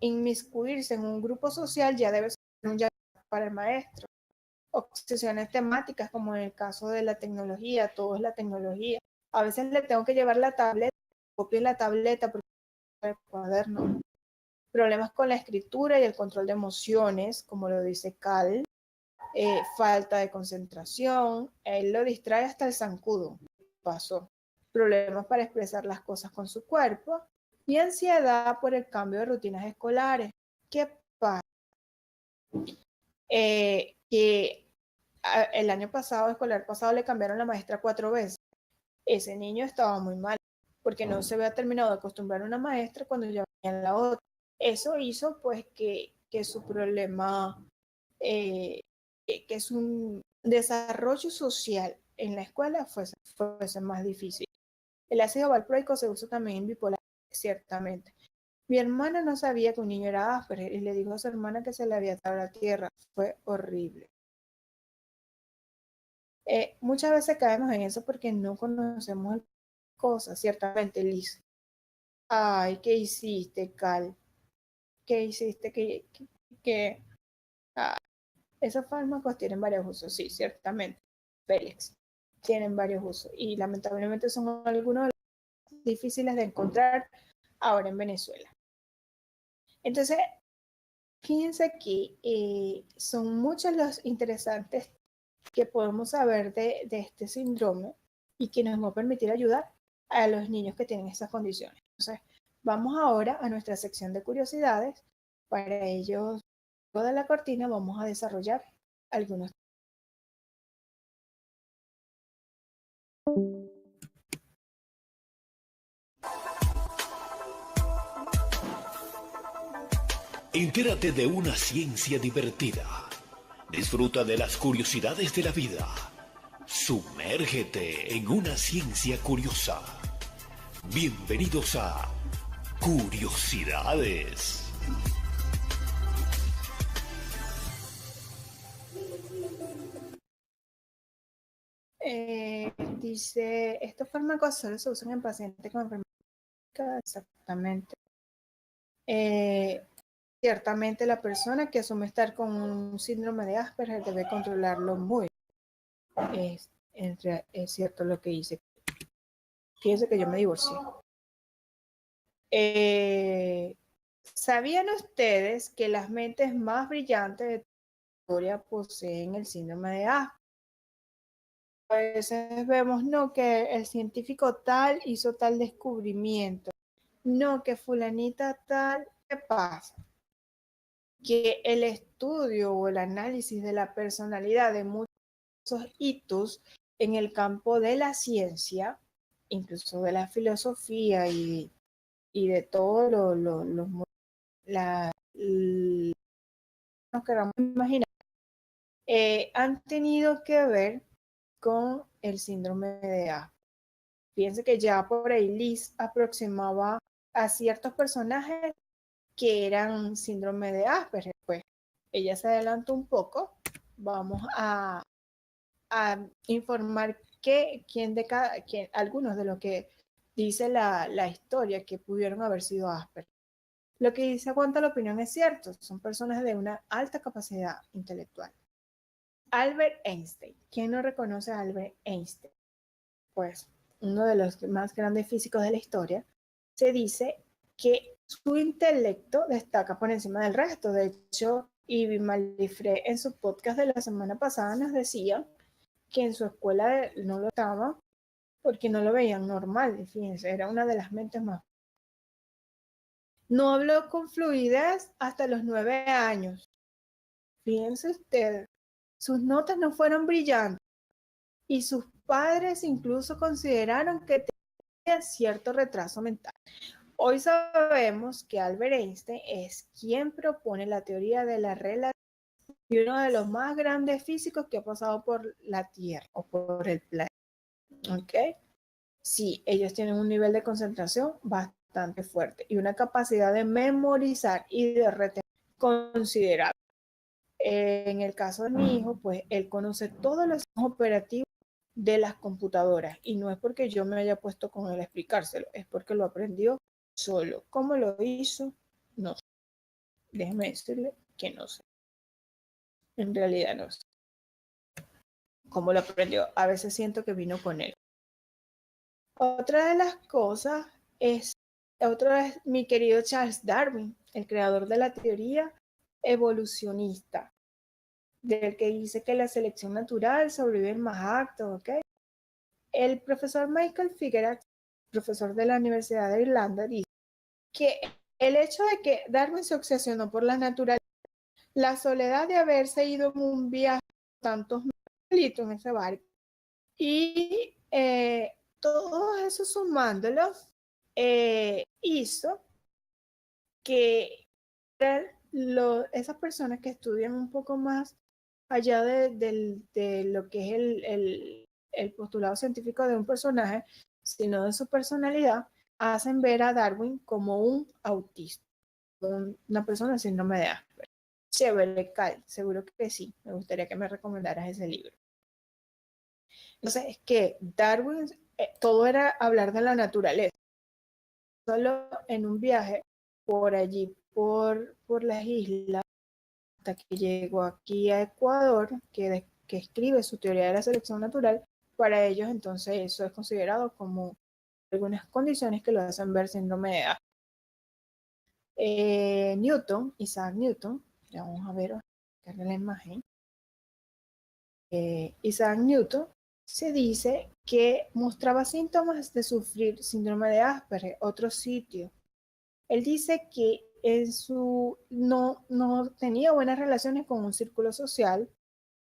inmiscuirse en un grupo social ya debe ser un llamado para el maestro. Obsesiones temáticas, como en el caso de la tecnología, todo es la tecnología. A veces le tengo que llevar la tableta, copio la tableta porque el cuaderno. Problemas con la escritura y el control de emociones, como lo dice Cal. Falta de concentración, él lo distrae hasta el zancudo. Pasó. Problemas para expresar las cosas con su cuerpo y ansiedad por el cambio de rutinas escolares. ¿Qué pasa? Que el año pasado, escolar pasado, le cambiaron la maestra 4 veces. Ese niño estaba muy mal porque no se había terminado de acostumbrar a una maestra cuando ya venía la otra. Eso hizo pues que su problema, que es un desarrollo social en la escuela fuese más difícil. El ácido valproico se usa también en bipolar, ciertamente. Mi hermana no sabía que un niño era Asperger y le dijo a su hermana que se le había atado a la tierra. Fue horrible. Muchas veces caemos en eso porque no conocemos cosas, ciertamente, Liz. Ay, ¿qué hiciste, Cal? ¿Qué hiciste? Que esos fármacos tienen varios usos, sí, ciertamente. Félix, tienen varios usos y lamentablemente son algunos de los difíciles de encontrar ahora en Venezuela. Entonces, fíjense que son muchos los interesantes que podemos saber de este síndrome y que nos va a permitir ayudar a los niños que tienen esas condiciones. Entonces, vamos ahora a nuestra sección de curiosidades. Para ello, luego de la cortina, vamos a desarrollar algunos. Entérate de una ciencia divertida. Disfruta de las curiosidades de la vida. Sumérgete en una ciencia curiosa. Bienvenidos a Curiosidades. Dice, estos fármacos solo se usan en pacientes con enfermedad. Exactamente. Ciertamente la persona que asume estar con un síndrome de Asperger debe controlarlo muy. Es cierto lo que dice. Fíjense que yo me divorcié. ¿Sabían ustedes que las mentes más brillantes de la historia poseen el síndrome de Asperger? A veces vemos, no, que el científico tal hizo tal descubrimiento. No, que fulanita tal, ¿qué pasa? Que el estudio o el análisis de la personalidad de muchos hitos en el campo de la ciencia, incluso de la filosofía y de todo nos queramos imaginar, han tenido que ver con el síndrome de Asperger. Fíjense que ya por ahí Liz aproximaba a ciertos personajes que eran síndrome de Asperger. Pues ella se adelantó un poco. Vamos a informar algunos de los que dice la historia que pudieron haber sido Asperger. Lo que dice Aguanta la opinión es cierto, son personas de una alta capacidad intelectual. Albert Einstein. ¿Quién no reconoce a Albert Einstein? Pues uno de los más grandes físicos de la historia. Se dice que su intelecto destaca por encima del resto. De hecho, Ivy Malifre en su podcast de la semana pasada nos decía que en su escuela no lo estaba porque no lo veían normal. Fíjense, era una de las mentes más. No habló con fluidez hasta los 9 años. Fíjense ustedes, sus notas no fueron brillantes y sus padres incluso consideraron que tenía cierto retraso mental. Hoy sabemos que Albert Einstein es quien propone la teoría de la relatividad y uno de los más grandes físicos que ha pasado por la Tierra o por el planeta. ¿Ok? Sí, ellos tienen un nivel de concentración bastante fuerte y una capacidad de memorizar y de retener considerable. En el caso de mi hijo, pues él conoce todos los sistemas operativos de las computadoras y no es porque yo me haya puesto con él a explicárselo, es porque lo aprendió solo. ¿Cómo lo hizo? No sé. Déjeme decirle que no sé. En realidad no sé cómo lo aprendió. A veces siento que vino con él. Otra de las cosas es mi querido Charles Darwin, el creador de la teoría evolucionista, del que dice que la selección natural sobrevive el más apto, ¿ok? El profesor Michael Figueras, profesor de la Universidad de Irlanda, dice que el hecho de que Darwin se obsesionó por la naturaleza, la soledad de haberse ido en un viaje tantos metros en ese barco y todo eso sumándolos hizo que esas personas que estudian un poco más allá de lo que es el postulado científico de un personaje, sino de su personalidad, hacen ver a Darwin como un autista, una persona sin síndrome de Asperger. Chévere, Cal, seguro que sí. Me gustaría que me recomendaras ese libro. Entonces, es que Darwin, todo era hablar de la naturaleza. Solo en un viaje por allí, por las islas, hasta que llegó aquí a Ecuador, que escribe su teoría de la selección natural, para ellos entonces eso es considerado como algunas condiciones que lo hacen ver síndrome de Asperger. Isaac Newton, ya vamos a ver la imagen. Isaac Newton se dice que mostraba síntomas de sufrir síndrome de Asperger, otro sitio. Él dice que no tenía buenas relaciones con un círculo social,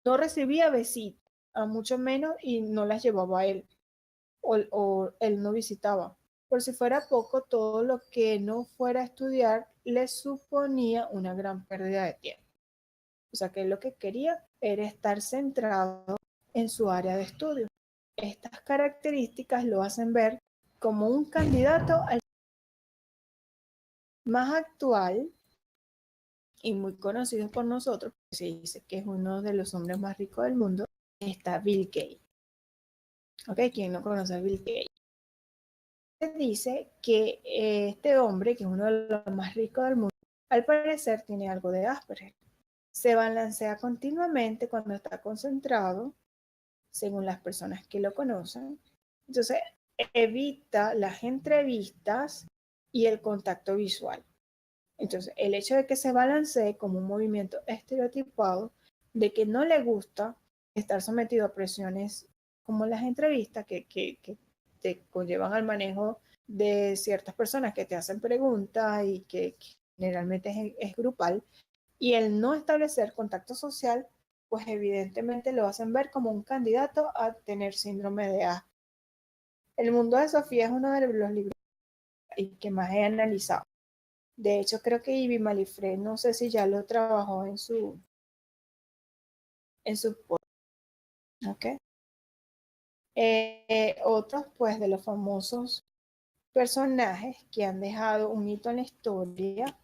no recibía visitas, a mucho menos, y no las llevaba a él, o él no visitaba. Por si fuera poco, todo lo que no fuera a estudiar le suponía una gran pérdida de tiempo. O sea que lo que quería era estar centrado en su área de estudio. Estas características lo hacen ver como un candidato al más actual y muy conocido por nosotros, se dice que es uno de los hombres más ricos del mundo, está Bill Gates. ¿Ok? ¿Quién no conoce a Bill Gates? Se dice que este hombre, que es uno de los más ricos del mundo, al parecer tiene algo de Asperger. Se balancea continuamente cuando está concentrado, según las personas que lo conocen. Entonces, evita las entrevistas y el contacto visual. Entonces, el hecho de que se balancee como un movimiento estereotipado, de que no le gusta estar sometido a presiones como las entrevistas que te conllevan al manejo de ciertas personas que te hacen preguntas y que generalmente es grupal, y el no establecer contacto social, pues evidentemente lo hacen ver como un candidato a tener síndrome de Asperger. El mundo de Sofía es uno de los libros que más he analizado. De hecho, creo que Ivy Malifred, no sé si ya lo trabajó en su podcast. ¿Ok? Otros, pues, de los famosos personajes que han dejado un hito en la historia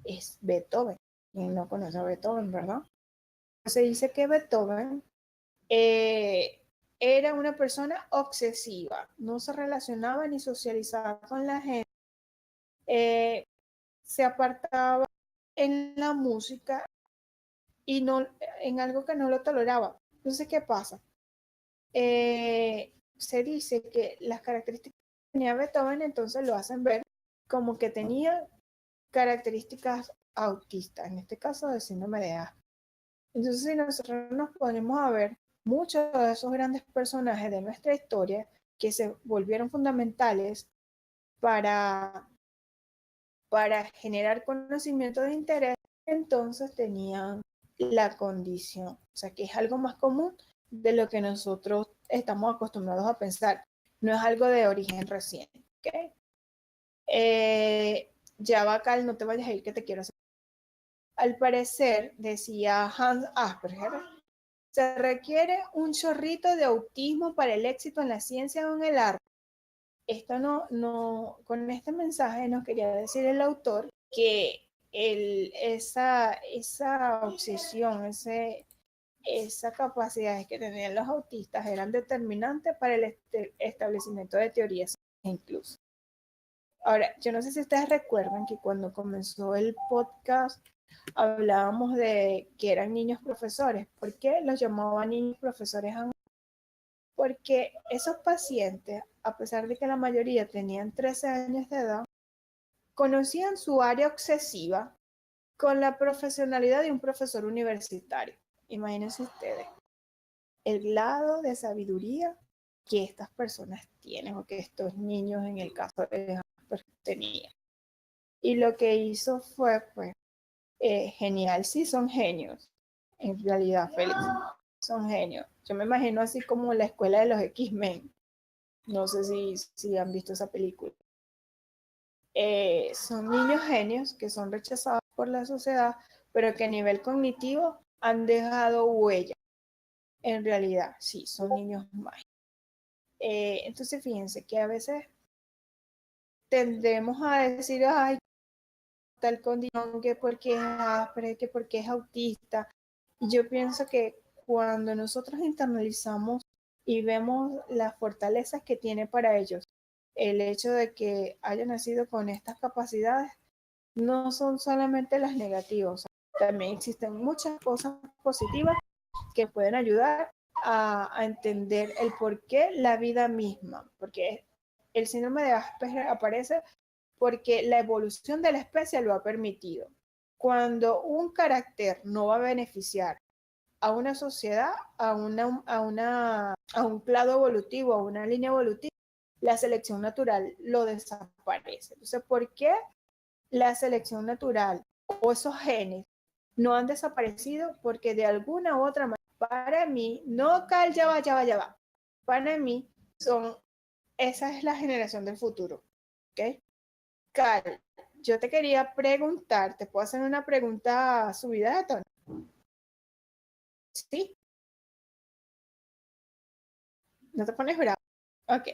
es Beethoven. Quien no conoce a Beethoven, ¿verdad? Se dice que Beethoven era una persona obsesiva, no se relacionaba ni socializaba con la gente, se apartaba en la música y no en algo que no lo toleraba. Entonces, ¿qué pasa? Se dice que las características que tenía Beethoven entonces lo hacen ver como que tenía características autistas, en este caso de síndrome de Asperger. Entonces, si nosotros nos ponemos a ver muchos de esos grandes personajes de nuestra historia que se volvieron fundamentales para, para generar conocimiento de interés, entonces tenían la condición. O sea, que es algo más común de lo que nosotros estamos acostumbrados a pensar. No es algo de origen reciente. ¿Okay? Ya va, Cal, no te vayas a ir que te quiero hacer. Al parecer, decía Hans Asperger, se requiere un chorrito de autismo para el éxito en la ciencia o en el arte. Esto con este mensaje nos quería decir el autor que esa obsesión, esa capacidad que tenían los autistas eran determinantes para el establecimiento de teorías incluso. Ahora, yo no sé si ustedes recuerdan que cuando comenzó el podcast hablábamos de que eran niños profesores. ¿Por qué los llamaban niños profesores? Porque esos pacientes, a pesar de que la mayoría tenían 13 años de edad, conocían su área obsesiva con la profesionalidad de un profesor universitario. Imagínense ustedes el grado de sabiduría que estas personas tienen o que estos niños en el caso de Jasper tenían. Y lo que hizo fue, pues, genial, sí son genios, en realidad, Félix, son genios. Yo me imagino así como la escuela de los X-Men. No sé si han visto esa película. Son niños genios que son rechazados por la sociedad, pero que a nivel cognitivo han dejado huella. En realidad, sí, son niños mágicos. Entonces, fíjense que a veces tendemos a decir, ay, tal condición, que porque es áspera, que porque es autista. Y yo pienso que cuando nosotros internalizamos y vemos las fortalezas que tiene para ellos, el hecho de que haya nacido con estas capacidades, no son solamente las negativas, también existen muchas cosas positivas que pueden ayudar a entender el por qué la vida misma, porque el síndrome de Asperger aparece porque la evolución de la especie lo ha permitido. Cuando un carácter no va a beneficiar a una sociedad, a un clado evolutivo, a una línea evolutiva, la selección natural lo desaparece. Entonces, ¿por qué la selección natural o esos genes no han desaparecido? Porque de alguna u otra manera, para mí, no, Cal, ya va. Para mí, esa es la generación del futuro. ¿Ok? Cal, yo te quería preguntar, ¿te puedo hacer una pregunta subida de tono? ¿Sí? ¿No te pones bravo? Ok.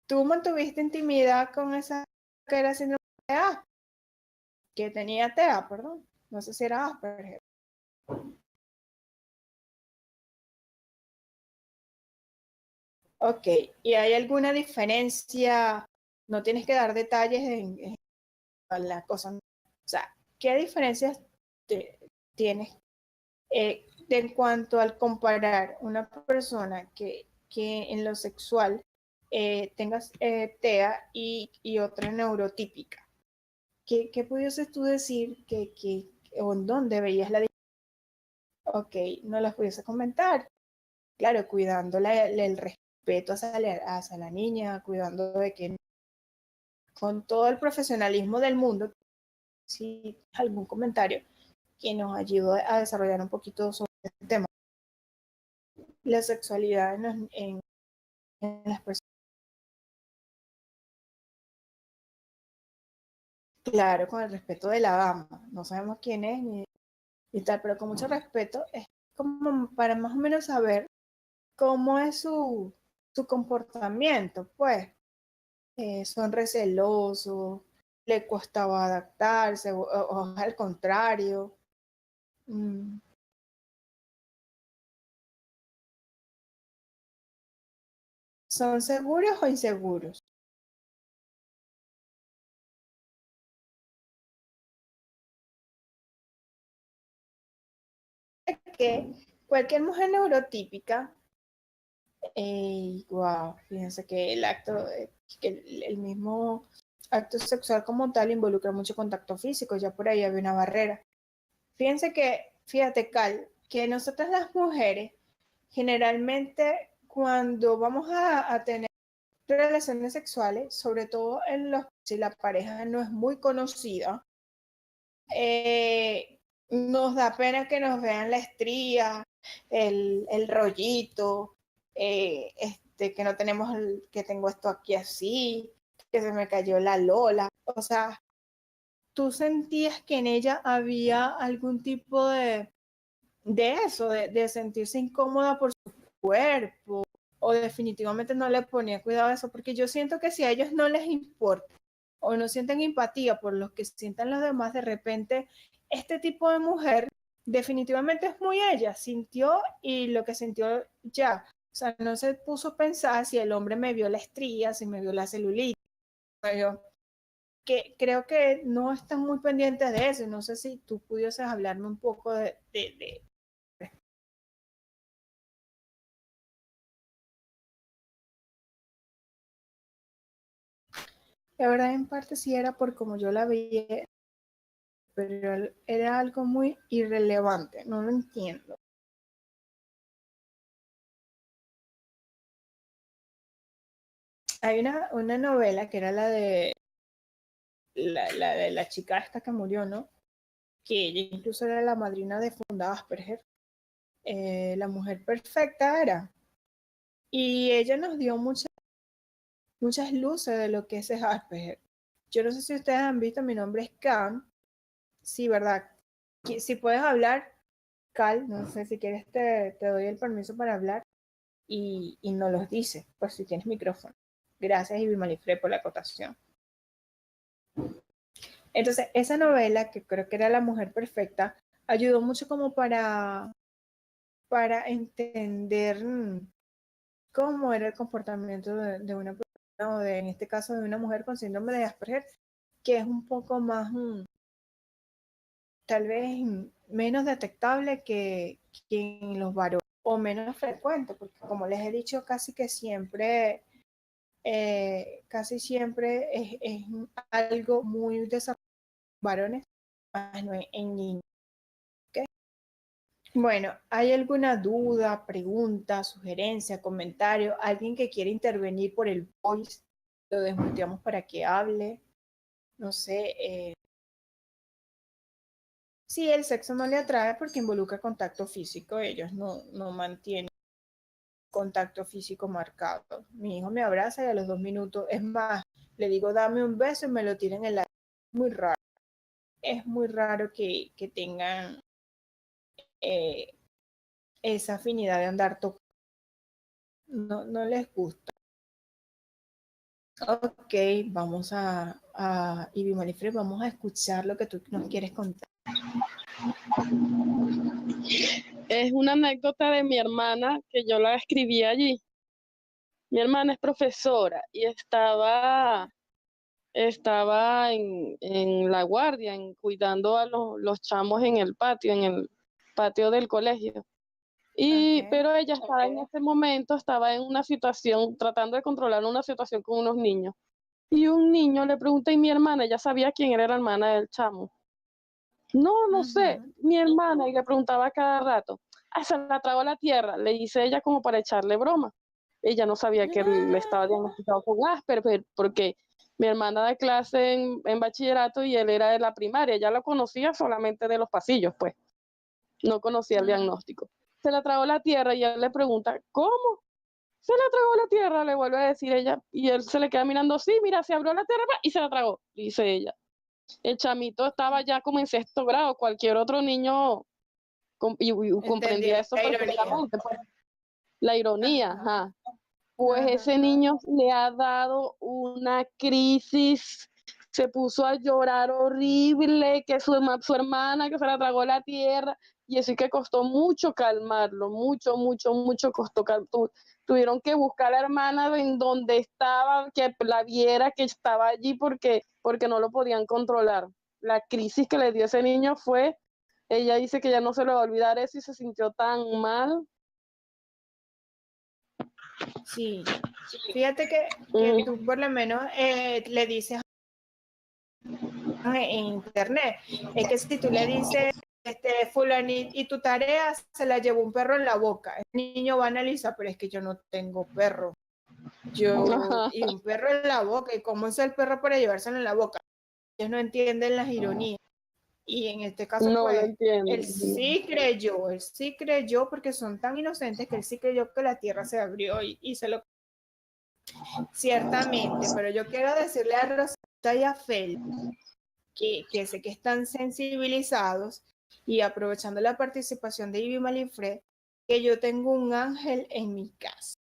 ¿Tú mantuviste intimidad con esa que era síndrome de Asperger? Que tenía TEA, perdón. No sé si era Asperger. Ok. ¿Y hay alguna diferencia? No tienes que dar detalles en la cosa. O sea, ¿qué diferencias tienes en cuanto al comparar una persona que en lo sexual tengas TEA y otra neurotípica? ¿Qué pudieses tú decir o en dónde veías la diferencia? Ok, no las pudiese comentar. Claro, cuidando el respeto hacia la niña, cuidando de que con todo el profesionalismo del mundo, si algún comentario que nos ayude a desarrollar un poquito sobre este tema. La sexualidad en las personas. Claro, con el respeto de la dama. No sabemos quién es ni tal, pero con mucho respeto es como para más o menos saber cómo es su comportamiento. Pues son recelosos, le costaba adaptarse o al contrario. Mm, ¿Son seguros o inseguros? Que cualquier mujer neurotípica, wow, fíjense que que el mismo acto sexual como tal involucra mucho contacto físico, ya por ahí había una barrera. Fíjate, Cal, que nosotras las mujeres, generalmente cuando vamos a tener relaciones sexuales, sobre todo si la pareja no es muy conocida, nos da pena que nos vean la estría, el rollito, que no tenemos, que tengo esto aquí así, que se me cayó la lola. O sea, ¿tú sentías que en ella había algún tipo de eso, de sentirse incómoda por su cuerpo? ¿O definitivamente no le ponía cuidado a eso? Porque yo siento que si a ellos no les importa o no sienten empatía por lo que sientan los demás, de repente este tipo de mujer definitivamente es muy ella, sintió y lo que sintió ya. O sea, no se puso a pensar si el hombre me vio la estría, si me vio la celulitis. Yo, que creo que no están muy pendientes de eso. No sé si tú pudieses hablarme un poco de... La verdad, en parte sí era por como yo la veía, pero era algo muy irrelevante, no lo entiendo. Hay una novela que era la de la chica esta que murió, ¿no? Que ella incluso era la madrina de Funda Asperger, la mujer perfecta era. Y ella nos dio muchas luces de lo que es Asperger. Yo no sé si ustedes han visto, mi nombre es Cam. Sí, ¿verdad? Si puedes hablar, Cal, no sé si quieres te doy el permiso para hablar y no los dice, pues si tienes micrófono. Gracias, Ivy Malifre, por la acotación. Entonces, esa novela, que creo que era La Mujer Perfecta, ayudó mucho como para entender cómo era el comportamiento de una persona, o en este caso de una mujer con síndrome de Asperger, que es un poco más, tal vez menos detectable que en los varones, o menos frecuente, porque como les he dicho, casi siempre es algo muy desarrollado en varones, más no en niños. ¿Okay? Bueno, ¿hay alguna duda, pregunta, sugerencia, comentario? ¿Alguien que quiere intervenir por el voice? Lo desmuteamos para que hable. No sé. Sí, el sexo no le atrae porque involucra contacto físico. Ellos no mantienen contacto físico marcado. Mi hijo me abraza y a los 2 minutos, es más, le digo dame un beso y me lo tira en el aire. Muy raro. Es muy raro que tengan eh, esa afinidad de andar tocando. No les gusta. Ok, vamos Ivy Malifre, vamos a escuchar lo que tú nos quieres contar. Es una anécdota de mi hermana que yo la escribí allí. Mi hermana es profesora y estaba en la guardia, cuidando a los chamos en el patio del colegio. Okay. Pero ella estaba en ese momento, estaba en una situación, tratando de controlar una situación con unos niños. Y un niño le pregunta, y mi hermana, ella sabía quién era la hermana del chamo. No sé, mi hermana, y le preguntaba cada rato, se la tragó la tierra, le dice ella como para echarle broma. Ella no sabía que él estaba diagnosticado con Asperger, porque mi hermana da clase en bachillerato y él era de la primaria, ella lo conocía solamente de los pasillos, pues, no conocía el diagnóstico. Se la tragó la tierra y él le pregunta, ¿cómo? Se la tragó la tierra, le vuelve a decir ella, y él se le queda mirando, sí, mira, se abrió la tierra y se la tragó, dice ella. El chamito estaba ya como en 6º grado, cualquier otro niño comprendía eso perfectamente, pues, la ironía, ajá. Pues ese niño le ha dado una crisis, se puso a llorar horrible, que su hermana que se la tragó la tierra, y eso que costó mucho calmarlo, mucho costó tuvieron que buscar a la hermana en donde estaba, que la viera que estaba allí porque no lo podían controlar. La crisis que le dio ese niño ella dice que ya no se le va a olvidar eso y se sintió tan mal. Sí, fíjate que tú por lo menos le dices en internet, es que si tú le dices, fulanito, y tu tarea se la llevó un perro en la boca, el niño va a analizar, pero es que yo no tengo perro. Y un perro en la boca, ¿y cómo es el perro para llevárselo en la boca? Ellos no entienden las ironías. Y en este caso, No lo pues, entiendo. él sí creyó porque son tan inocentes que él sí creyó que la tierra se abrió y se lo... Ciertamente, pero yo quiero decirle a Rosita y a Fel que sé que están sensibilizados y aprovechando la participación de Ivy Malifre, que yo tengo un ángel en mi casa.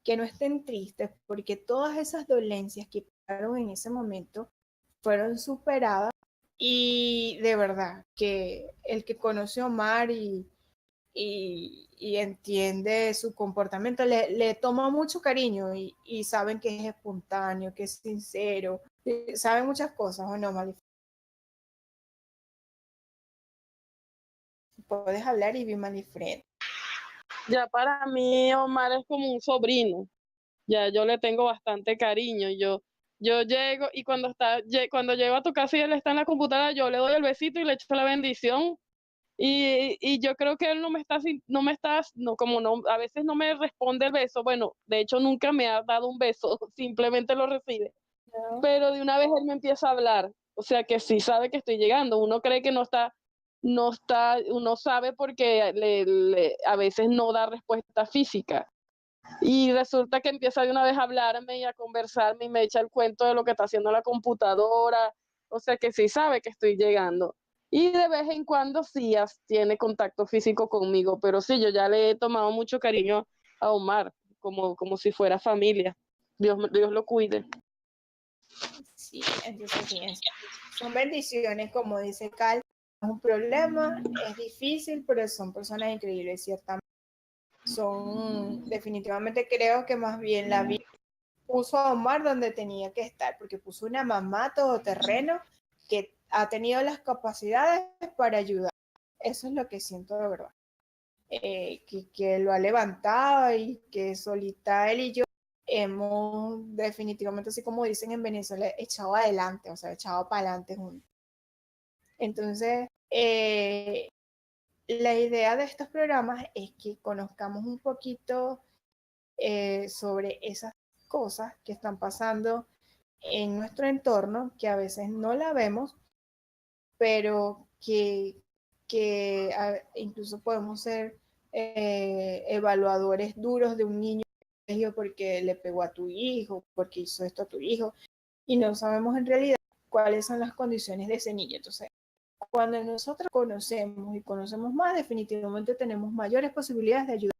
Que no estén tristes porque todas esas dolencias que pasaron en ese momento fueron superadas y de verdad que el que conoce a Omar y entiende su comportamiento, le toma mucho cariño y saben que es espontáneo, que es sincero, saben muchas cosas, ¿o no, Malif? Puedes hablar y be Malifred. Ya para mí Omar es como un sobrino. Ya yo le tengo bastante cariño. Yo llego y cuando llego a tu casa y él está en la computadora, yo le doy el besito y le echo la bendición. Y yo creo que él a veces no me responde el beso. Bueno, de hecho nunca me ha dado un beso, simplemente lo recibe. ¿No? Pero de una vez él me empieza a hablar. O sea que sí sabe que estoy llegando. Uno cree que uno sabe porque a veces no da respuesta física. Y resulta que empieza de una vez a hablarme y a conversarme y me echa el cuento de lo que está haciendo la computadora. O sea que sí sabe que estoy llegando. Y de vez en cuando sí tiene contacto físico conmigo, pero sí, yo ya le he tomado mucho cariño a Omar, como si fuera familia. Dios lo cuide. Sí, entonces fíjense, son bendiciones, como dice Cal, es un problema, es difícil, pero son personas increíbles, ciertamente. Definitivamente creo que más bien la vida puso a Omar donde tenía que estar, porque puso una mamá todoterreno que ha tenido las capacidades para ayudar. Eso es lo que siento de verdad. Que lo ha levantado y que solita él y yo hemos definitivamente, así como dicen en Venezuela, echado adelante, o sea, echado para adelante juntos. Entonces, la idea de estos programas es que conozcamos un poquito sobre esas cosas que están pasando en nuestro entorno, que a veces no la vemos, pero que incluso podemos ser evaluadores duros de un niño porque le pegó a tu hijo, porque hizo esto a tu hijo, y no sabemos en realidad cuáles son las condiciones de ese niño. Entonces, cuando nosotros conocemos y conocemos más, definitivamente tenemos mayores posibilidades de ayudar.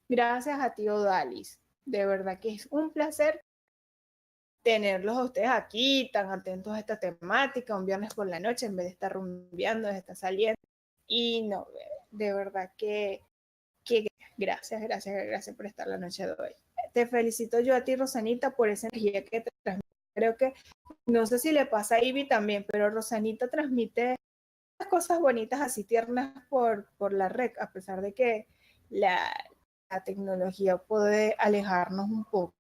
Gracias a ti, Odalis. De verdad que es un placer tenerlos a ustedes aquí, tan atentos a esta temática, un viernes por la noche, en vez de estar rumbeando, de estar saliendo. Y no, de verdad que gracias por estar la noche de hoy. Te felicito yo a ti, Rosanita, por esa energía que te transmite. Creo que, no sé si le pasa a Ivy también, pero Rosanita transmite cosas bonitas así tiernas por la red, a pesar de que la tecnología puede alejarnos un poco.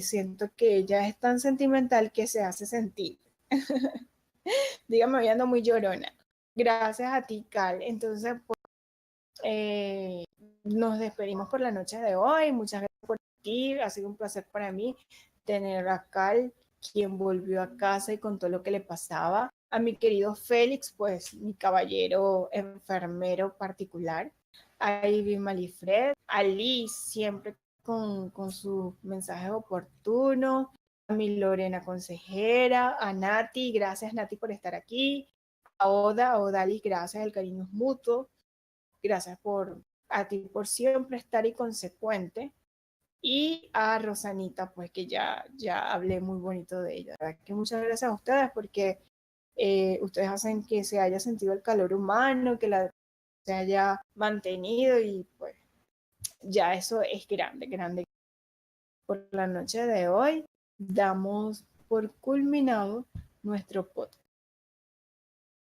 Siento que ella es tan sentimental que se hace sentir. Dígame, hoy ando muy llorona. Gracias a ti, Cal. Entonces, pues, nos despedimos por la noche de hoy. Muchas gracias por aquí. Ha sido un placer para mí tener a Cal, quien volvió a casa y contó lo que le pasaba. A mi querido Félix, pues mi caballero enfermero particular. A Ivy Malifred. A Liz, siempre con sus mensajes oportunos. A mi Lorena consejera. A Nati, gracias Nati por estar aquí. A Odalis, gracias, el cariño es mutuo. Gracias a ti por siempre estar inconsecuente. Y a Rosanita, pues que ya hablé muy bonito de ella. Que muchas gracias a ustedes porque ustedes hacen que se haya sentido el calor humano, que se haya mantenido y pues ya eso es grande. Por la noche de hoy damos por culminado nuestro podcast.